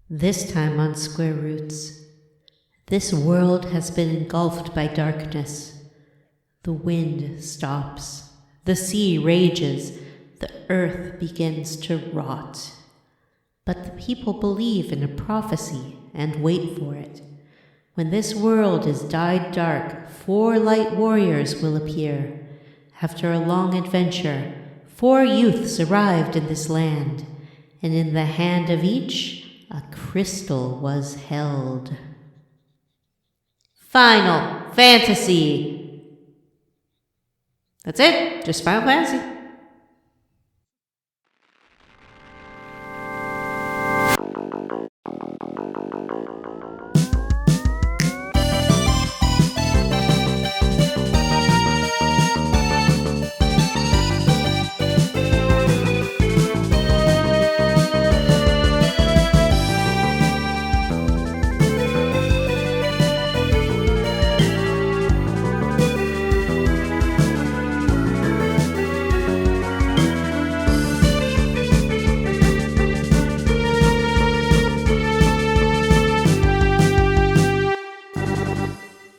This time on Square Roots, this world has been engulfed by darkness. The wind stops, the sea rages, the earth begins to rot. But the people believe in a prophecy and wait for it. When this world is dyed dark, 4 light warriors will appear. After a long adventure, 4 youths arrived in this land, and in the hand of each, a crystal was held. Final Fantasy! That's it, just Final Fantasy.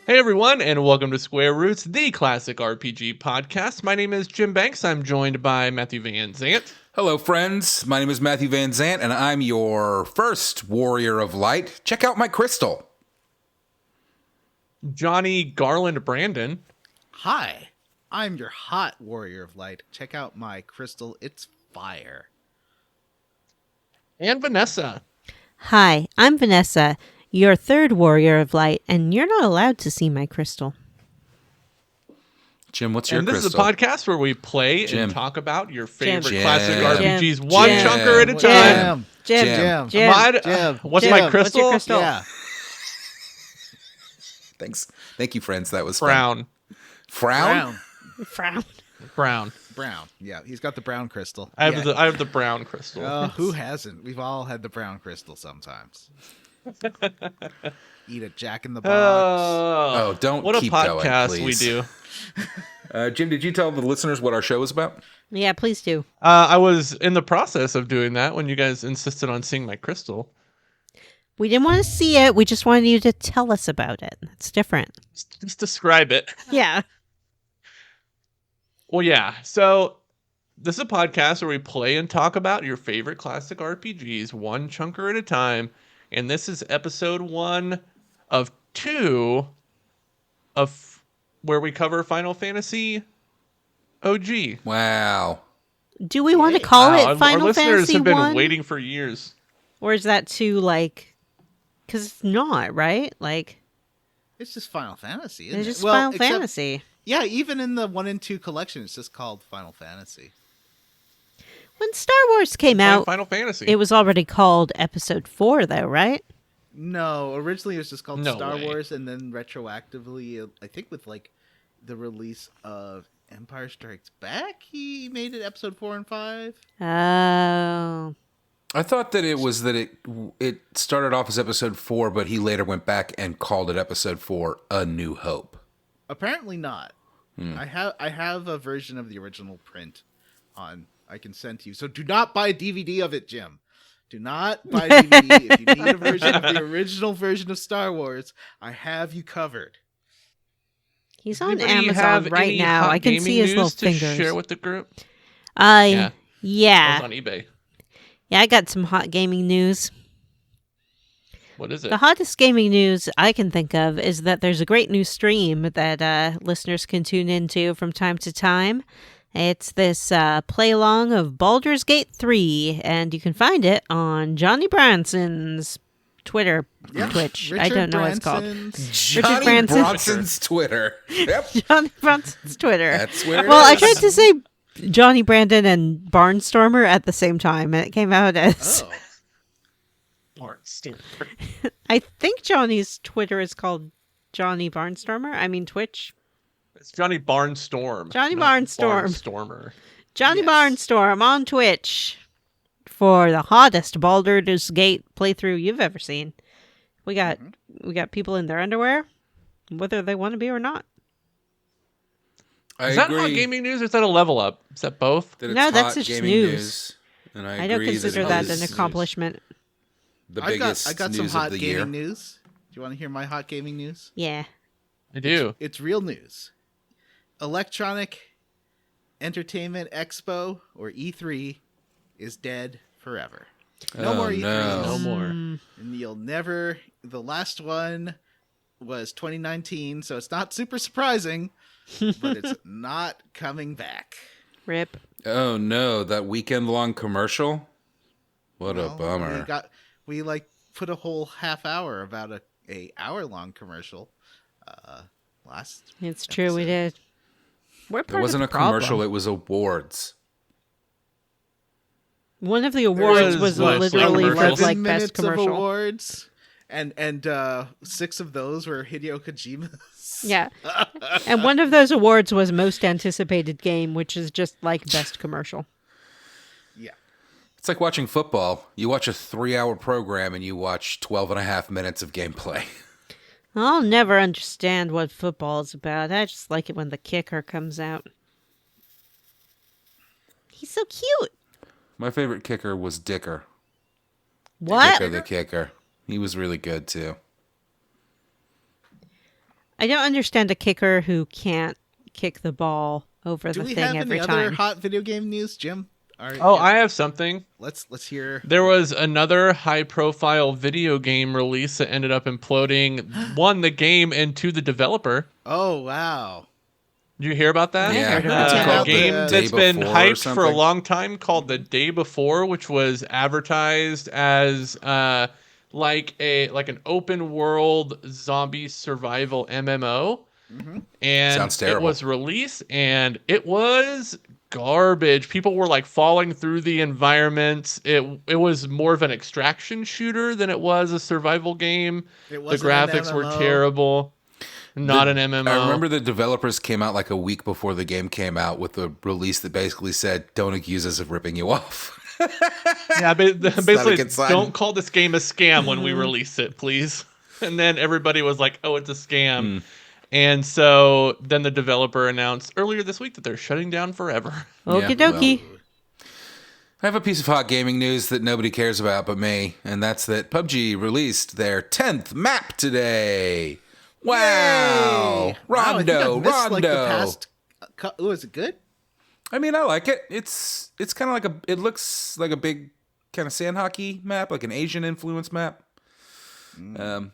Hey everyone, and welcome to Square Roots, the classic RPG podcast. My name is Jim Banks. I'm joined by Matthew Van Zant. Hello, friends. My name is Matthew Van Zant, and I'm your first warrior of light. Check out my crystal. Johnny Garland Brandon. Hi, I'm your hot warrior of light. Check out my crystal. It's fire. And Vanessa. Hi, I'm Vanessa, your third warrior of light, and you're not allowed to see my crystal. Jim, what's your crystal? And this is a podcast where we play and talk about your favorite classic RPGs, one chunker at a time. Jim. What's my crystal? What's your crystal? Yeah. Thanks. Thank you, friends. That was Brown. Frown? Brown. Yeah, he's got the brown crystal. I have the brown crystal. Who hasn't? We've all had the brown crystal sometimes. Eat a Jack in the Box. Don't what keep a podcast going, we please. do. Jim, did you tell the listeners what our show is about? Yeah, please do. I was in the process of doing that when you guys insisted on seeing my crystal. We didn't want to see it. We just wanted you to tell us about it. It's different. Just describe it. Yeah. Well, yeah. So this is a podcast where we play and talk about your favorite classic RPGs, one chunker at a time. And this is episode 1 of 2 of where we cover Final Fantasy OG. Wow. Do we want to call it Final Our Fantasy listeners have been 1? waiting for years. Or is that too, because it's not, right? It's just Final Fantasy, isn't It's it? just Final Fantasy. Yeah, even in the 1 and 2 collection, it's just called Final Fantasy. When Star Wars came out, Final Fantasy. It was already called Episode 4, though, right? No, originally it was just called Star way. Wars, and then retroactively, I think with the release of Empire Strikes Back, he made it Episode 4 and 5. Oh. I thought that it started off as episode 4, but he later went back and called it episode 4, A New Hope. Apparently not. I have a version of the original print I can send to you. So do not buy a DVD of it, Jim. Do not buy a DVD. If you need a version of the original version of Star Wars, I have you covered. He's on Anybody Amazon have right any now. hot I can gaming see his little news to fingers. share with the group? Yeah. I was on eBay. Yeah, I got some hot gaming news. What is it? The hottest gaming news I can think of is that there's a great new stream that listeners can tune into from time to time. It's this play-along of Baldur's Gate 3, and you can find it on Johnny Branson's Twitch. Richard I don't know what it's called. Johnny Branson. Bronson's Twitter. Yep. Johnny Branson's Twitter. That's where it Well, I is. tried to say Johnny Brandon and Barnstormer at the same time, and it came out as... I think Johnny's Twitter is called Johnny Barnstormer. I mean Twitch. It's Johnny Barnstorm. Johnny not Barnstorm. Barnstormer. Johnny Barnstorm on Twitch for the hottest Baldur's Gate playthrough you've ever seen. We got people in their underwear, whether they want to be or not. I Is that agree hot gaming news or is that a level up? Is that both? that it's No, that's hot just gaming news. And I don't agree consider it that is an accomplishment. The I biggest got some news hot of the gaming year. news. Do you want to hear my hot gaming news? Yeah. I do. It's real news. Electronic Entertainment Expo, or E3, is dead forever. No Oh, more E3s. No more. And you'll never... The last one was 2019, so it's not super surprising, but it's not coming back. Rip. Oh no, that weekend-long commercial. What a Well, bummer. We put a whole half hour about a hour-long commercial last It's true, we episode. did. We're part It wasn't a of the problem. commercial, it was awards. One of the awards was what, literally for 11 like minutes best commercial. of awards, and 6 of those were Hideo Kojima's. Yeah. And one of those awards was most anticipated game, which is just like best commercial. Yeah. It's like watching football. You watch a 3-hour program and you watch 12 and a half minutes of gameplay. I'll never understand what football is about. I just like it when the kicker comes out. He's so cute. My favorite kicker was Dicker. What? Dicker the kicker. He was really good too. I don't understand a kicker who can't kick the ball over Do the we thing have every any other time. hot video game news, Jim? All right, Oh, yeah. I have something. Let's hear. There was another high-profile video game release that ended up imploding. One, the game, and two, the developer. Oh wow. Did you hear about that? Yeah. heard about What's it that. called? A game The that's Day been Before or hyped for a something? long time called The Day Before, which was advertised as like an open world zombie survival MMO. And Sounds it terrible. was released and it was garbage. People were like falling through the environments. It was more of an extraction shooter than it was a survival game. It The wasn't an graphics were MMO. terrible. Not an MMO. I remember the developers came out like a week before the game came out with a release that basically said, "Don't accuse us of ripping you off." Yeah, basically, good sign. don't call this game a scam when we release it, please. And then everybody was like, "Oh, it's a scam." And so then the developer announced earlier this week that they're shutting down forever. Okie Yeah, dokie. I have a piece of hot gaming news that nobody cares about but me, and that's that PUBG released their 10th map today. Wow. Yay! Wow, I think Rondo, I've missed, Rondo. like, the past. Was it good? I mean, I like it. It's kind of like it looks like a big kind of sand hockey map, like an Asian influence map.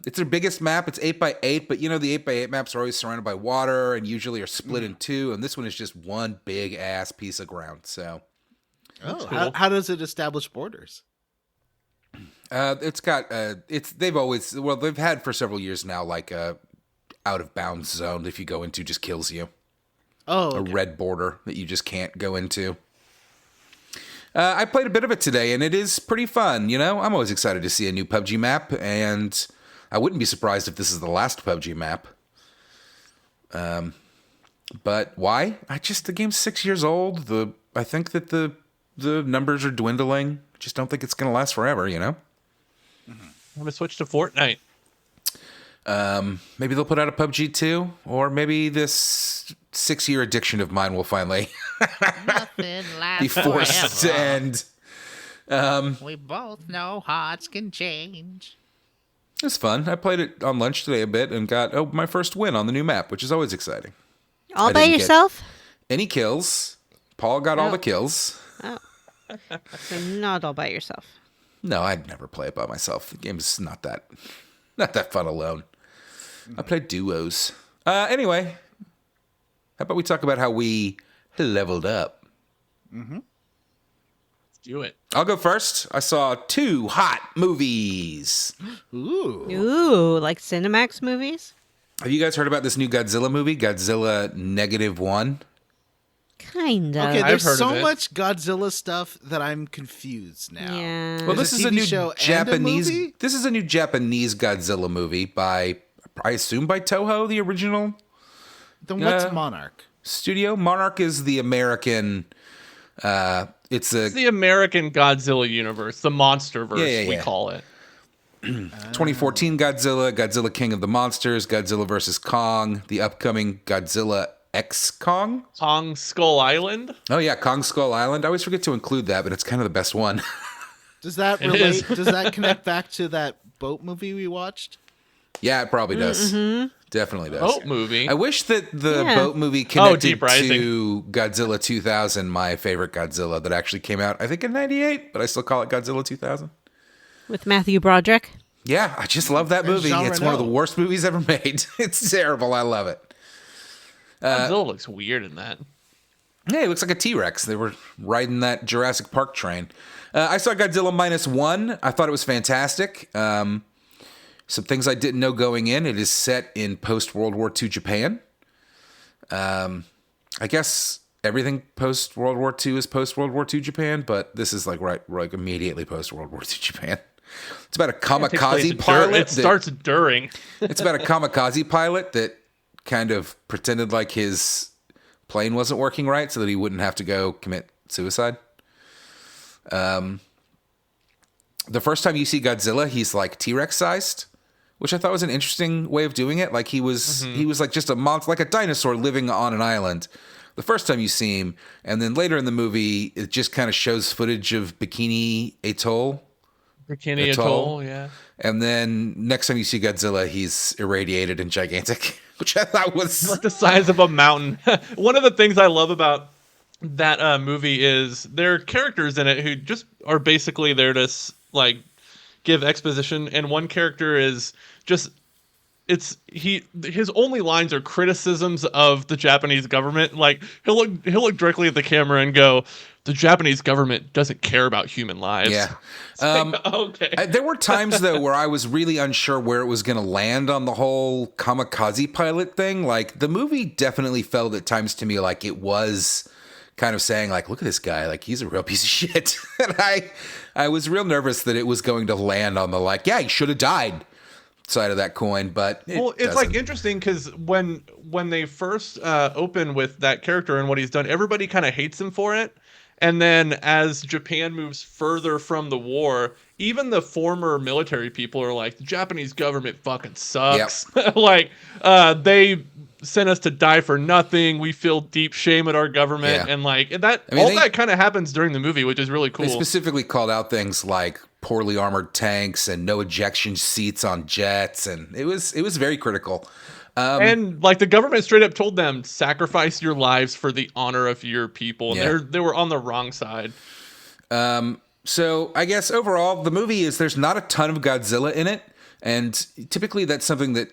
It's their biggest map. It's 8x8, but you know the 8x8 maps are always surrounded by water and usually are split in two, and this one is just one big ass piece of ground. So Oh, cool. how does it establish borders? it's got they've had for several years now like a out of bounds zone if you go into just kills you. Oh, A okay. red border that you just can't go into. I played a bit of it today, and it is pretty fun. You know, I'm always excited to see a new PUBG map, and I wouldn't be surprised if this is the last PUBG map. But why? The game's 6 years old. I think that the numbers are dwindling. I just don't think it's going to last forever. You know. I'm gonna switch to Fortnite. Maybe they'll put out a PUBG 2, or maybe this 6-year addiction of mine will finally Nothing lasts be forced to forever. end. We both know hearts can change. It's fun. I played it on lunch today a bit and got my first win on the new map, which is always exciting. All I by didn't get- yourself? Any kills? Paul got all Oh. the kills. So not all by yourself. No, I'd never play it by myself. The game's not that fun alone. I play duos. Anyway, how about we talk about how we leveled up? Let's do it. I'll go first. I saw 2 hot movies. Ooh. Ooh, like Cinemax movies? Have you guys heard about this new Godzilla movie, Godzilla -1? Kind of. Okay, I've there's heard so of it. much Godzilla stuff that I'm confused now. Yeah. Well, There's this a is a TV new show and a Japanese. movie? This is a new Japanese Godzilla movie by, I assume, by Toho, the original Then what's Yeah. Monarch? studio. Monarch is the American. It's It's the American Godzilla universe, the MonsterVerse, we yeah. call it. 2014 Godzilla, Godzilla King of the Monsters, Godzilla vs. Kong, the upcoming Godzilla X Kong. Kong Skull Island. Oh yeah, Kong Skull Island. I always forget to include that, but it's kind of the best one. Does that It is. relate? Does that connect back to that boat movie we watched? Yeah, it probably does. Definitely does. Boat movie. I wish that the Yeah. boat movie connected Deep Rising. to Godzilla 2000, my favorite Godzilla that actually came out, I think in 98, but I still call it Godzilla 2000. With Matthew Broderick. Yeah, I just love that And movie. Jean It's one of the Reno. worst movies ever made. It's terrible. I love it. Godzilla looks weird in that. Yeah, it looks like a T-Rex. They were riding that Jurassic Park train. I saw Godzilla -1. I thought it was fantastic. Some things I didn't know going in. It is set in post-World War II Japan. I guess everything post-World War II is post-World War II Japan, but this is like immediately post-World War II Japan. It's about a kamikaze pilot. It starts during. It's about a kamikaze pilot that kind of pretended like his plane wasn't working right so that he wouldn't have to go commit suicide. The first time you see Godzilla, he's like T-Rex sized, which I thought was an interesting way of doing it. Like he was like just a monster, like a dinosaur living on an island. The first time you see him, and then later in the movie, it just kind of shows footage of Bikini Atoll. Bikini Atoll, yeah. And then next time you see Godzilla, he's irradiated and gigantic, which I thought was Like the size of a mountain. One of the things I love about that movie is there are characters in it who just are basically there to like give exposition, and one character is just his only lines are criticisms of the Japanese government. Like he'll look directly at the camera and go, "The Japanese government doesn't care about human lives." Yeah. Okay. There were times though where I was really unsure where it was going to land on the whole kamikaze pilot thing. Like the movie definitely felt at times to me like it was kind of saying like, look at this guy, like he's a real piece of shit. And I was real nervous that it was going to land on the like, yeah, he should have died side of that coin, but Well, it's like interesting because when they first open with that character and what he's done, everybody kind of hates him for it. And then as Japan moves further from the war, even the former military people are like, the Japanese government fucking sucks. Yep. Like, they sent us to die for nothing. We feel deep shame at our government. Yeah. And like that, that kind of happens during the movie, which is really cool. They specifically called out things like poorly armored tanks and no ejection seats on jets. And it was very critical. And like the government straight up told them, sacrifice your lives for the honor of your people. And Yeah. they were on the wrong side. So I guess overall, the movie there's not a ton of Godzilla in it. And typically that's something that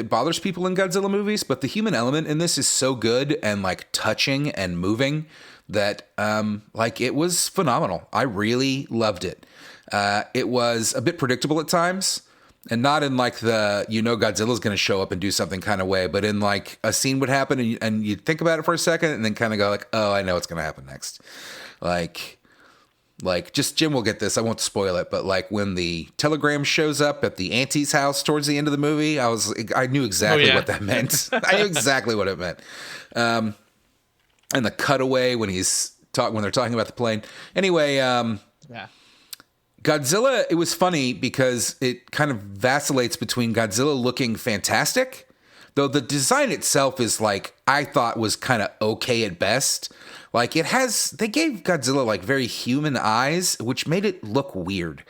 bothers people in Godzilla movies. But the human element in this is so good and like touching and moving that like it was phenomenal. I really loved it. It was a bit predictable at times. And not in like the, Godzilla's going to show up and do something kind of way, but in like a scene would happen and you'd think about it for a second and then kind of go like, oh, I know what's going to happen next. Like just Jim will get this. I won't spoil it, but like when the telegram shows up at the auntie's house towards the end of the movie, I knew exactly what that meant. I knew exactly what it meant. And the cutaway when when they're talking about the plane. Anyway, Yeah. Godzilla, it was funny because it kind of vacillates between Godzilla looking fantastic, though the design itself is like, I thought was kind of okay at best. Like they gave Godzilla like very human eyes, which made it look weird.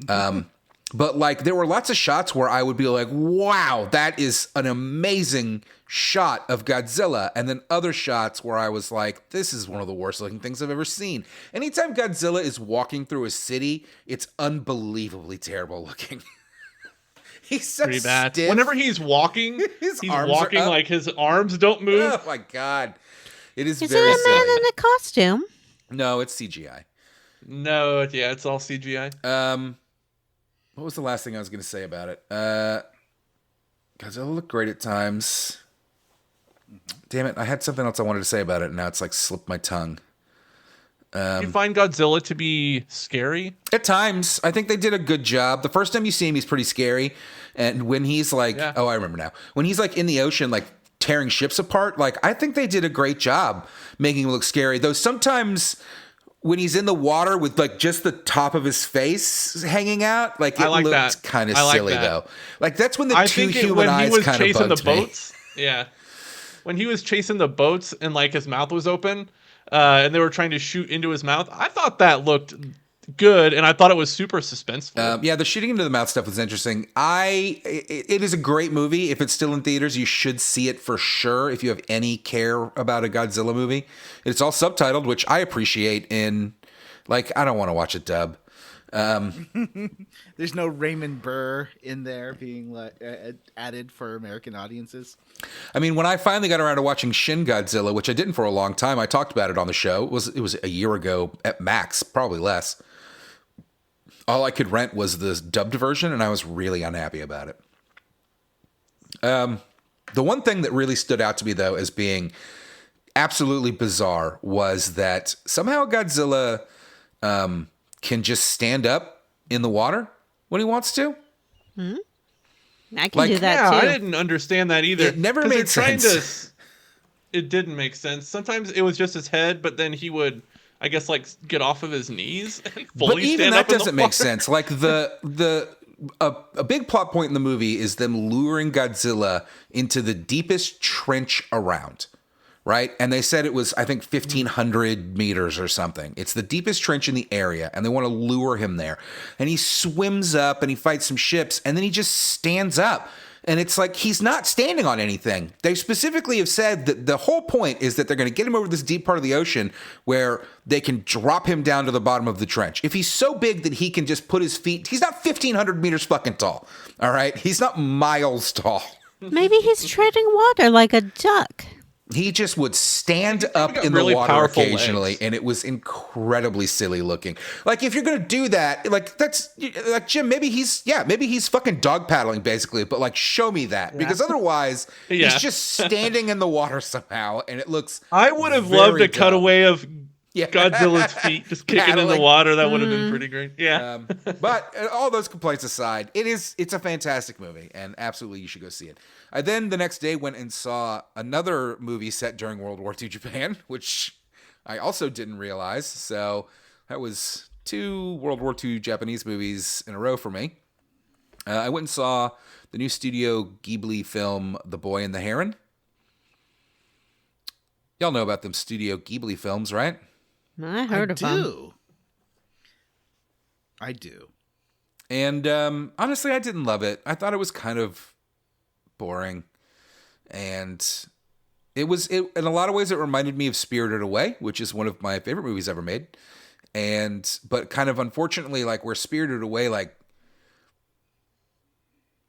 But like there were lots of shots where I would be like, wow, that is an amazing shot of Godzilla. And then other shots where I was like, this is one of the worst looking things I've ever seen. Anytime Godzilla is walking through a city, it's unbelievably terrible looking. He's so Pretty bad. stiff. Whenever he's walking, His he's arms are walking up. like his arms don't move. Oh my God. It is Is it very a man silly. in a costume? No, it's CGI. No, yeah, it's all CGI. What was the last thing I was going to say about it? Godzilla looked great at times. Damn it, I had something else I wanted to say about it, and now it's like slipped my tongue. You find Godzilla to be scary? At times, I think they did a good job. The first time you see him, he's pretty scary. And when he's like, oh, I remember now. When he's like in the ocean, like tearing ships apart, like I think they did a great job making him look scary. Though sometimes when he's in the water with like just the top of his face hanging out, like it looked kind of silly though. Like that's when the two human eyes kind of bugged me. Boats. Yeah. When he was chasing the boats and like his mouth was open, and they were trying to shoot into his mouth, I thought that looked good, and I thought it was super suspenseful. Yeah, the shooting into the mouth stuff was interesting. It is a great movie. If it's still in theaters, you should see it for sure. If you have any care about a Godzilla movie, it's all subtitled, which I appreciate. I don't want to watch a dub. There's no Raymond Burr in there being added for American audiences. I mean, when I finally got around to watching Shin Godzilla, which I didn't for a long time, I talked about it on the show. It was a year ago at max, probably less. All I could rent was the dubbed version, and I was really unhappy about it. The one thing that really stood out to me, though, as being absolutely bizarre was that somehow Godzilla can just stand up in the water when he wants to. I can do that too. I didn't understand that either. It never made sense. It didn't make sense. Sometimes it was just his head, but then he would, I guess, get off of his knees and fully but even stand that up in the doesn't make water. sense. A big plot point in the movie is them luring Godzilla into the deepest trench around, right? And they said it was, I think, 1,500 meters or something. It's the deepest trench in the area, and they want to lure him there. And he swims up and he fights some ships, and then he just stands up. And it's like he's not standing on anything. They specifically have said that the whole point is that they're going to get him over this deep part of the ocean where they can drop him down to the bottom of the trench. If he's so big that he can just put his feet, he's not 1,500 meters fucking tall. All right? He's not miles tall. Maybe he's treading water like a duck. He just would stand up got in the really water powerful occasionally, legs. and it was incredibly silly looking. Like, if you're gonna do that, that's Jim. Maybe he's fucking dog paddling basically, but show me that because otherwise Yeah. he's just standing in the water somehow, and it looks. I would have very loved a dumb. cutaway of Yeah. Godzilla's feet just kicking in the Paddling. water. That would have been pretty great. Yeah. But all those complaints aside, it's a fantastic movie, and absolutely you should go see it. I then the next day went and saw another movie set during World War II Japan, which I also didn't realize. So that was 2 World War II Japanese movies in a row for me. I went and saw the new Studio Ghibli film, The Boy and the Heron. Y'all know about them Studio Ghibli films, right? I heard of them. I do. And honestly, I didn't love it. I thought it was kind of boring. And in a lot of ways, it reminded me of Spirited Away, which is one of my favorite movies ever made. But kind of unfortunately, where Spirited Away, I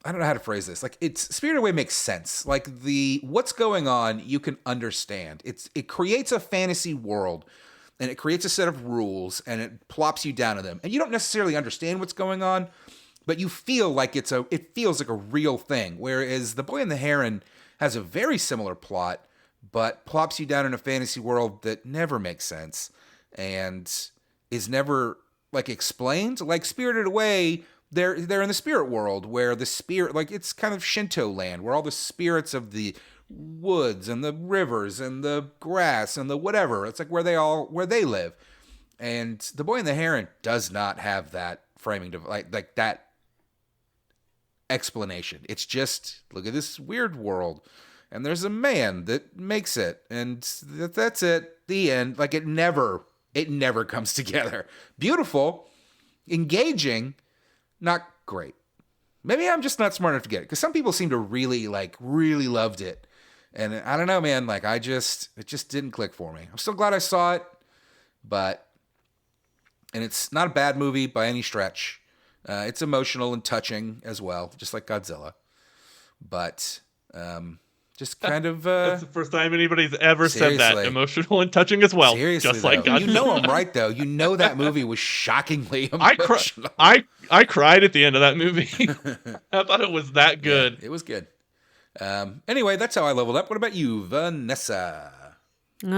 don't know how to phrase this. Spirited Away makes sense. What's going on, you can understand. It creates a fantasy world, and it creates a set of rules, and it plops you down to them. And you don't necessarily understand what's going on, but you feel like it feels like a real thing. Whereas The Boy and the Heron has a very similar plot, but plops you down in a fantasy world that never makes sense and is never explained. Like Spirited Away, they're in the spirit world where the spirit, it's kind of Shinto land where all the spirits of the woods and the rivers and the grass and the whatever, it's where they live. And The Boy and the Heron does not have that framing like that explanation. It's just, look at this weird world and there's a man that makes it and that's it, the end. It never comes together. Beautiful, engaging, not great. Maybe I'm just not smart enough to get it because some people seem to really loved it. And I don't know, man, it just didn't click for me. I'm still glad I saw it, and it's not a bad movie by any stretch. It's emotional and touching as well, just like Godzilla. But just kind of... That's the first time anybody's ever said that. seriously. Emotional and touching as well. Seriously, just like though. Godzilla. You know I'm right, though. You know that movie was shockingly emotional. I cried at the end of that movie. I thought it was that good. Yeah, it was good. Anyway, that's how I leveled up. What about you, Vanessa? I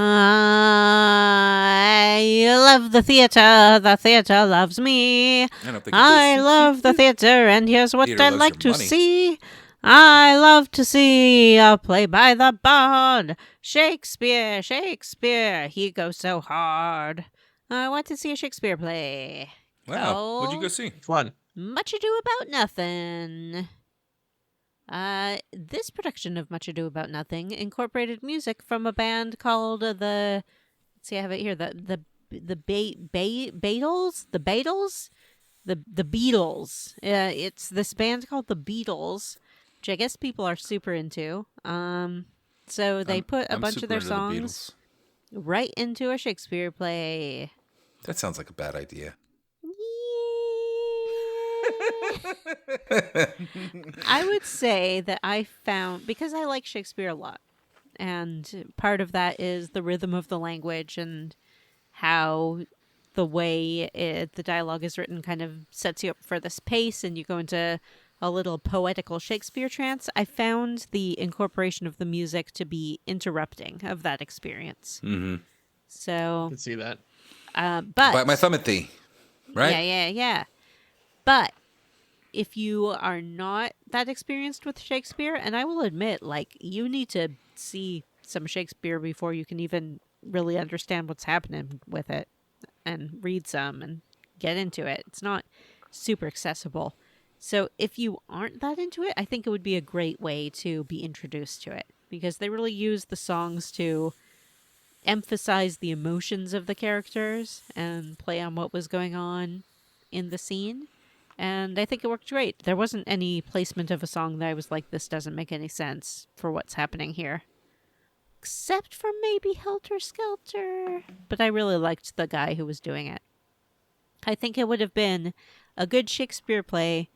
love the theater. The theater loves me. I don't think I love the theater, and here's what Theater I loves like your to money. see. I love to see a play by the bard. Shakespeare, Shakespeare, he goes so hard. I want to see a Shakespeare play. Wow, what'd you go see? Fun. Much Ado About Nothing. This production of Much Ado About Nothing incorporated music from a band called let's see, I have it here, the Beatles, the Beatles. It's this band called the Beatles, which I guess people are super into. So they put a bunch of their songs right into a Shakespeare play. That sounds like a bad idea. I would say that I found, because I like Shakespeare a lot, and part of that is the rhythm of the language and how the way the dialogue is written kind of sets you up for this pace, and you go into a little poetical Shakespeare trance. I found the incorporation of the music to be interrupting of that experience. Mm-hmm. So I can see that. but Bite my thumb at thee, right? Yeah. But if you are not that experienced with Shakespeare, and I will admit, like, you need to see some Shakespeare before you can even really understand what's happening with it, and read some and get into it. It's not super accessible. So if you aren't that into it, I think it would be a great way to be introduced to it, because they really use the songs to emphasize the emotions of the characters and play on what was going on in the scene. And I think it worked great. There wasn't any placement of a song that I was like, this doesn't make any sense for what's happening here. Except for maybe Helter Skelter. But I really liked the guy who was doing it. I think it would have been a good Shakespeare play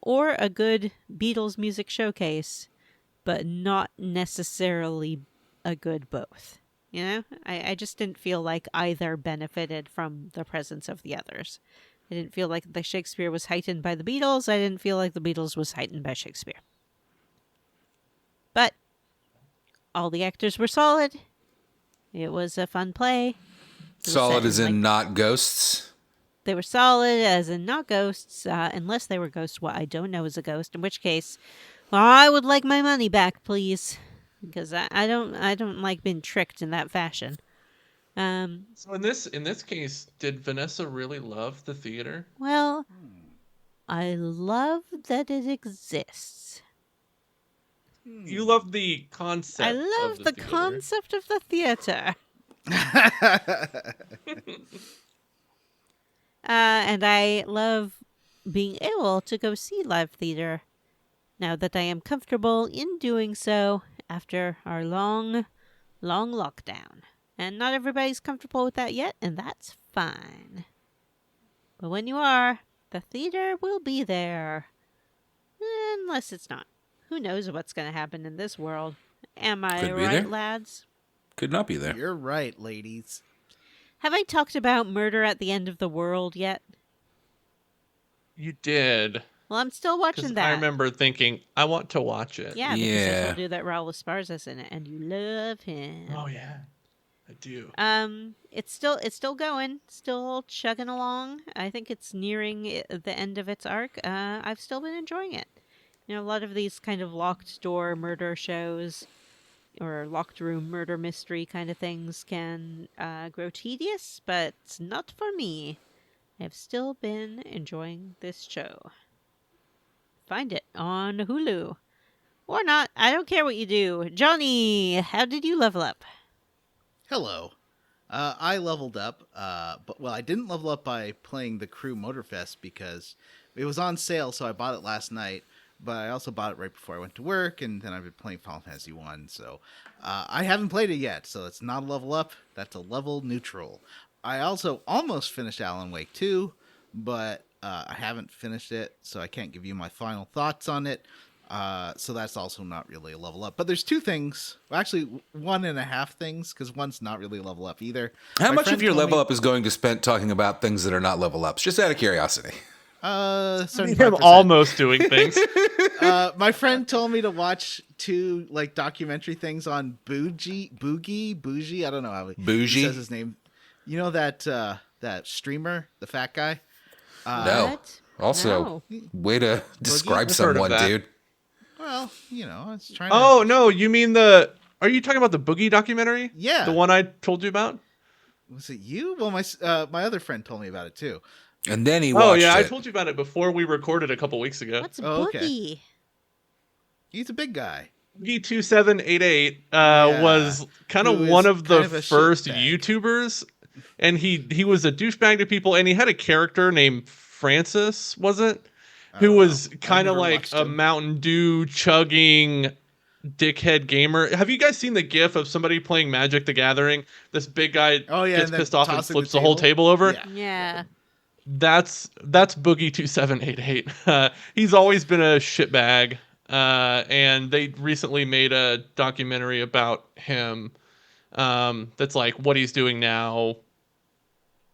or a good Beatles music showcase, but not necessarily a good both. You know? I just didn't feel like either benefited from the presence of the others. I didn't feel like the Shakespeare was heightened by the Beatles. I didn't feel like the Beatles was heightened by Shakespeare. But all the actors were solid. It was a fun play. Solid as in not ghosts? They were solid as in not ghosts, unless they were ghosts. What I don't know is a ghost, in which case, well, I would like my money back, please. Because I don't like being tricked in that fashion. So in this case, did Vanessa really love the theater? Well, I love that it exists. You love the concept. I love the theater. concept of the theater. And I love being able to go see live theater now that I am comfortable in doing so after our long, long lockdown. And not everybody's comfortable with that yet, and that's fine. But when you are, the theater will be there. Unless it's not. Who knows what's going to happen in this world? Am I Could be right, there. lads? Could not be there. You're right, ladies. Have I talked about Murder at the End of the World yet? You did. Well, I'm still 'Cause watching that. I remember thinking, I want to watch it. Yeah, because I Yeah. told you that Raul Esparza's in it, and you love him. Oh yeah, I do. It's still going, still chugging along. I think it's nearing the end of its arc. I've still been enjoying it. You know, a lot of these kind of locked door murder shows or locked room murder mystery kind of things can grow tedious, but it's not for me. I've still been enjoying this show. Find it on Hulu. Or not. I don't care what you do. Johnny, how did you level up? Hello. I leveled up, but I didn't level up by playing the Crew Motorfest because it was on sale, so I bought it last night. But I also bought it right before I went to work, and then I've been playing Final Fantasy 1, so I haven't played it yet, so it's not a level up. That's a level neutral. I also almost finished Alan Wake 2, but I haven't finished it, so I can't give you my final thoughts on it. So that's also not really a level up. But there's two things, well, actually 1.5 things, because one's not really a level up either. How My much friend of your told level me- up is going to spend talking about things that are not level ups? Just out of curiosity. 75%. I'm almost doing things. My friend told me to watch 2 documentary things on Bougie. I don't know how he Bougie? says his name. You know that streamer, the fat guy. No. What? Also, way to describe I've heard of someone, that. dude. Well, I was trying. Oh no, you mean Are you talking about the Boogie documentary? Yeah. The one I told you about? Was it you? Well, my other friend told me about it too. And then he watched Oh yeah, I it. told you about it before we recorded a couple weeks ago. What's Oh, okay. Boogie? He's a big guy. Boogie 2788 Yeah. was kind Who of is one of the kind of a first shitbag. YouTubers and he was a douchebag to people, and he had a character named Francis, was it? Who was kind of never like watched a him. Mountain Dew chugging dickhead gamer. Have you guys seen the gif of somebody playing Magic the Gathering? This big guy Oh yeah, gets and then pissed off and tossing flips the whole table over. Yeah. Yeah. That's Boogie 2788. He's always been a shitbag, and they recently made a documentary about him. That's like what he's doing now,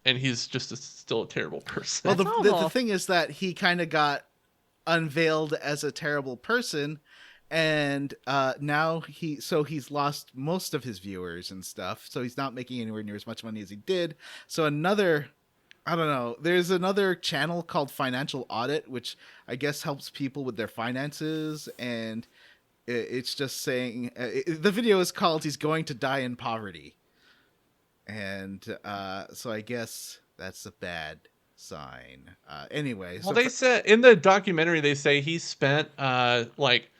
and he's just still a terrible person. Well, That's the awful. thing is that he kind of got unveiled as a terrible person, and now he's lost most of his viewers and stuff. So he's not making anywhere near as much money as he did. So I don't know. There's another channel called Financial Audit, which I guess helps people with their finances, and it's just saying the video is called "He's Going to Die in Poverty," and so I guess that's a bad sign. Anyway, Well, they said in the documentary they say he spent like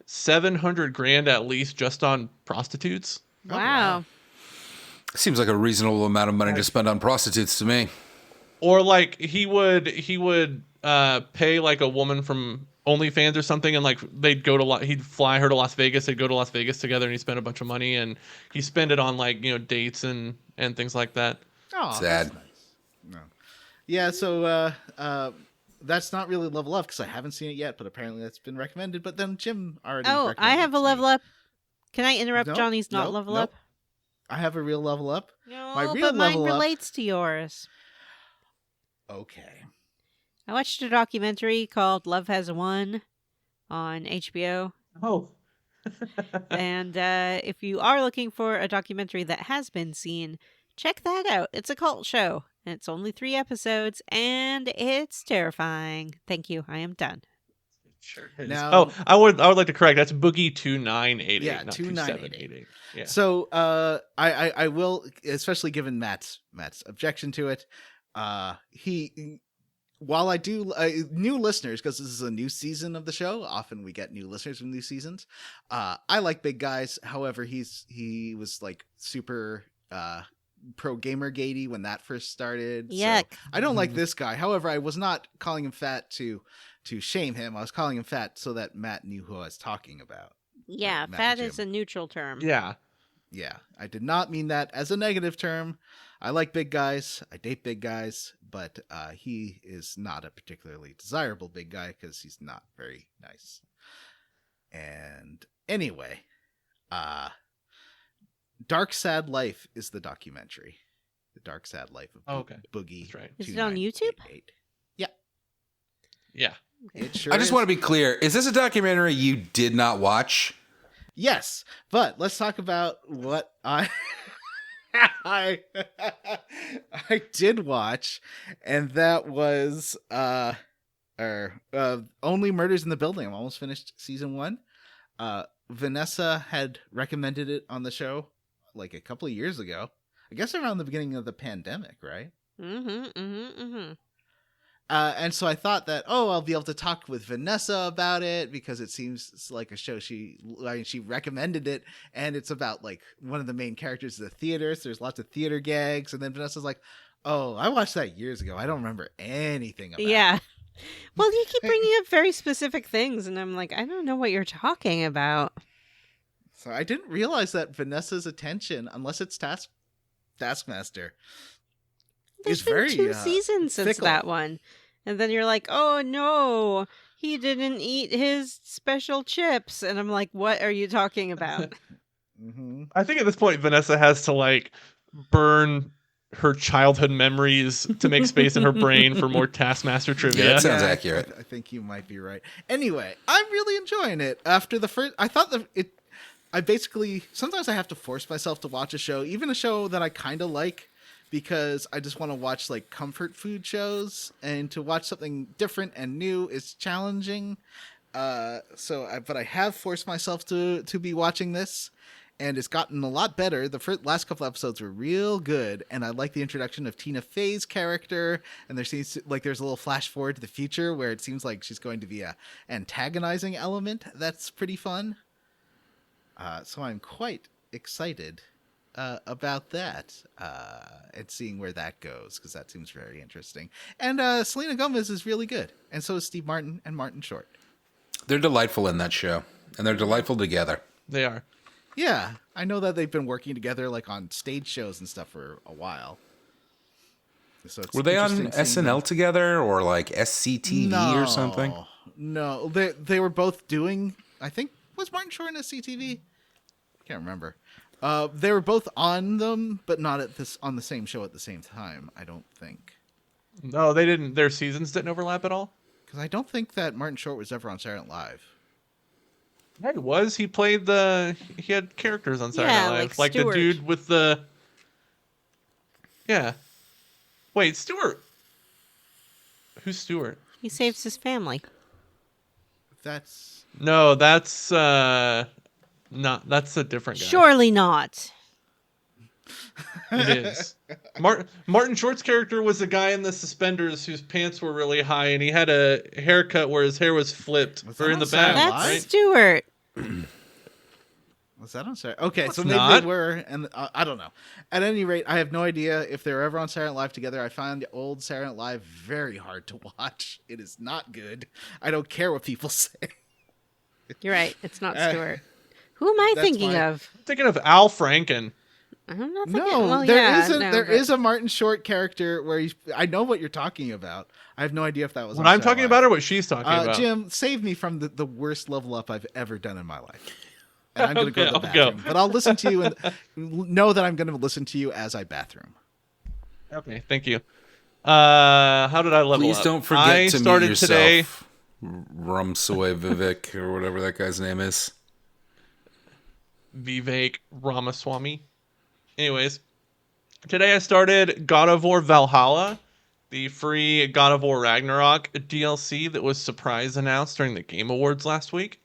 700 grand at least just on prostitutes. Wow. Seems like a reasonable amount of money to spend on prostitutes to me. Or like he would pay like a woman from OnlyFans or something, and like they'd go to he'd fly her to Las Vegas, they'd go to Las Vegas together, and he spent a bunch of money, and he spent it on like dates and things like that. Oh, Sad. that's nice. No. Yeah, so that's not really Level Up because I haven't seen it yet, but apparently that's been recommended. But then Jim already. Oh, I recommended have it a to level me. up. Can I interrupt Nope, Johnny's not nope, level nope. up? I have a real Level Up. No, My real but mine level up- relates to yours. Okay. I watched a documentary called Love Has Won on HBO. Oh, And if you are looking for a documentary that has been seen, check that out. It's a cult show. And it's only 3 episodes, and it's terrifying. Thank you. I am done. sure. It is. Now- I would like to correct. That's Boogie 2988, Yeah, not 2988. 2788. Yeah. So I will, especially given Matt's objection to it. While I do new listeners, because this is a new season of the show, often we get new listeners from new seasons. I like big guys. However, he was like super pro gamer gatey when that first started. Yuck. So I don't like this guy. However, I was not calling him fat to shame him. I was calling him fat so that Matt knew who I was talking about. Yeah, Matt fat and is Jim. a neutral term. Yeah. Yeah, I did not mean that as a negative term. I like big guys. I date big guys, but he is not a particularly desirable big guy because he's not very nice. And anyway, Dark Sad Life is the documentary. The Dark Sad Life of Okay. Boogie. That's right. Is it on YouTube? 2988. Yeah, Yeah. it sure I just is. want to be clear. Is this a documentary you did not watch? Yes, but let's talk about what I I did watch, and that was Only Murders in the Building. I'm almost finished season 1. Vanessa had recommended it on the show like a couple of years ago. I guess around the beginning of the pandemic, right? And so I thought that, I'll be able to talk with Vanessa about it because it seems like a show she recommended it, and it's about like one of the main characters of the theater. So there's lots of theater gags, and then Vanessa's like, "Oh, I watched that years ago. I don't remember anything about it." Yeah. Well, you keep bringing up very specific things, and I'm like, I don't know what you're talking about. So I didn't realize that Vanessa's attention, unless it's Taskmaster, There's is been very 2 seasons since fickle. that one. And then you're like, oh no, he didn't eat his special chips. And I'm like, what are you talking about? Mm-hmm. I think at this point Vanessa has to like burn her childhood memories to make space in her brain for more Taskmaster trivia. Yeah, that sounds accurate. I think you might be right. Anyway, I'm really enjoying it. After the first, I thought I basically, sometimes I have to force myself to watch a show, even a show that I kind of like, because I just want to watch like comfort food shows, and to watch something different and new is challenging. But I have forced myself to be watching this, and it's gotten a lot better. The last couple episodes were real good, and I like the introduction of Tina Fey's character, and there seems like there's a little flash forward to the future where it seems like she's going to be a antagonizing element. That's pretty fun. So I'm quite excited about that and seeing where that goes, because that seems very interesting. And Selena Gomez is really good, and so is Steve Martin and Martin Short. They're delightful in that show, and they're delightful together. They are. Yeah, I know that they've been working together like on stage shows and stuff for a while. So it's Were they on interesting seeing SNL them. together or like SCTV or something? No, they were both doing. I think was Martin Short in SCTV. Can't remember. They were both on them, but not on the same show at the same time. I don't think, No, they didn't. Their seasons didn't overlap at all. because I don't think that Martin Short was ever on Saturday Night Live. Yeah, he was. He played he had characters on Saturday Yeah, Night Live. like The Stewart. dude with the. Yeah. Wait, Stewart. Who's Stewart? He saves his family. That's No, that's not. That's a different guy. Surely not. It is. Martin Short's character was the guy in the suspenders whose pants were really high, and he had a haircut where his hair was flipped. Was Or that in the on Saturday back, Night That's Live? right? Stewart. Was that on Saturday? Okay, No, so it's maybe not. they were, and I don't know. At any rate, I have no idea if they were ever on Saturday Night Live together. I find old Saturday Night Live very hard to watch. It is not good. I don't care what people say. You're right. It's not Stewart. Who am I that's thinking fine. of? I'm thinking of Al Franken. I'm not thinking. No, well, there yeah, isn't. no, There but- is a Martin Short character where he's. I know what you're talking about. I have no idea if that was What on I'm Saturday talking Night about Live. or what she's talking about? Jim, save me from the worst level up I've ever done in my life. And I'm going to Okay, go to the I'll go. bathroom. But I'll listen to you and know that I'm going to listen to you as I bathroom. Okay, thank you. How did I level Please up? don't forget I to started mute today. yourself. Rumsoy Vivek or whatever that guy's name is. Vivek Ramaswamy. Anyways, today I started God of War Valhalla, the free God of War Ragnarok DLC that was surprise announced during the Game Awards last week.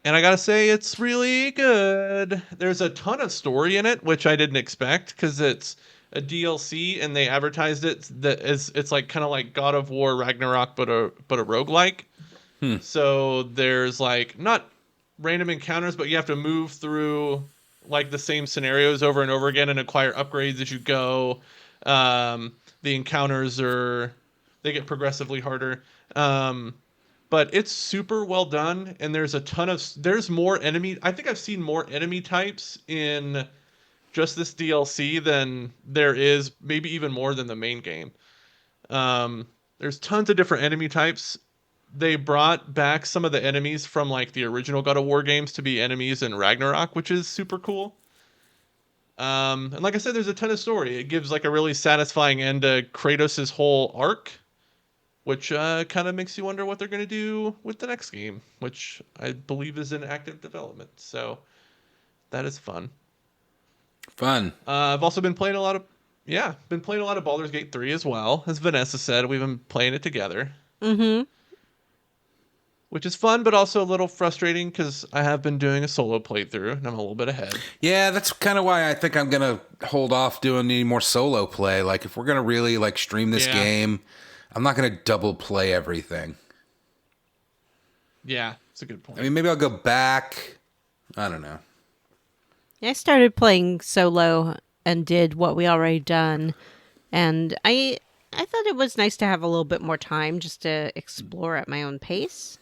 And I gotta say, it's really good. There's a ton of story in it, which I didn't expect, because it's a DLC and they advertised it that it's like kind of like God of War Ragnarok, but a roguelike. So there's like not random encounters, but you have to move through like the same scenarios over and over again and acquire upgrades as you go. The encounters they get progressively harder. But it's super well done, and there's more enemy. I think I've seen more enemy types in just this DLC than there is, maybe even more than the main game. There's tons of different enemy types. They brought back some of the enemies from like the original God of War games to be enemies in Ragnarok, which is super cool. And like I said, there's a ton of story. It gives like a really satisfying end to Kratos' whole arc, which kind of makes you wonder what they're going to do with the next game, which I believe is in active development. So that is fun. Fun. I've also been playing a lot of Baldur's Gate 3 as well. As Vanessa said, we've been playing it together. Mm-hmm. Which is fun, but also a little frustrating because I have been doing a solo playthrough and I'm a little bit ahead. Yeah, that's kind of why I think I'm going to hold off doing any more solo play. Like, if we're going to really, like, stream this game, I'm not going to double play everything. Yeah, it's a good point. I mean, maybe I'll go back. I don't know. I started playing solo and did what we already done, and I thought it was nice to have a little bit more time just to explore at my own pace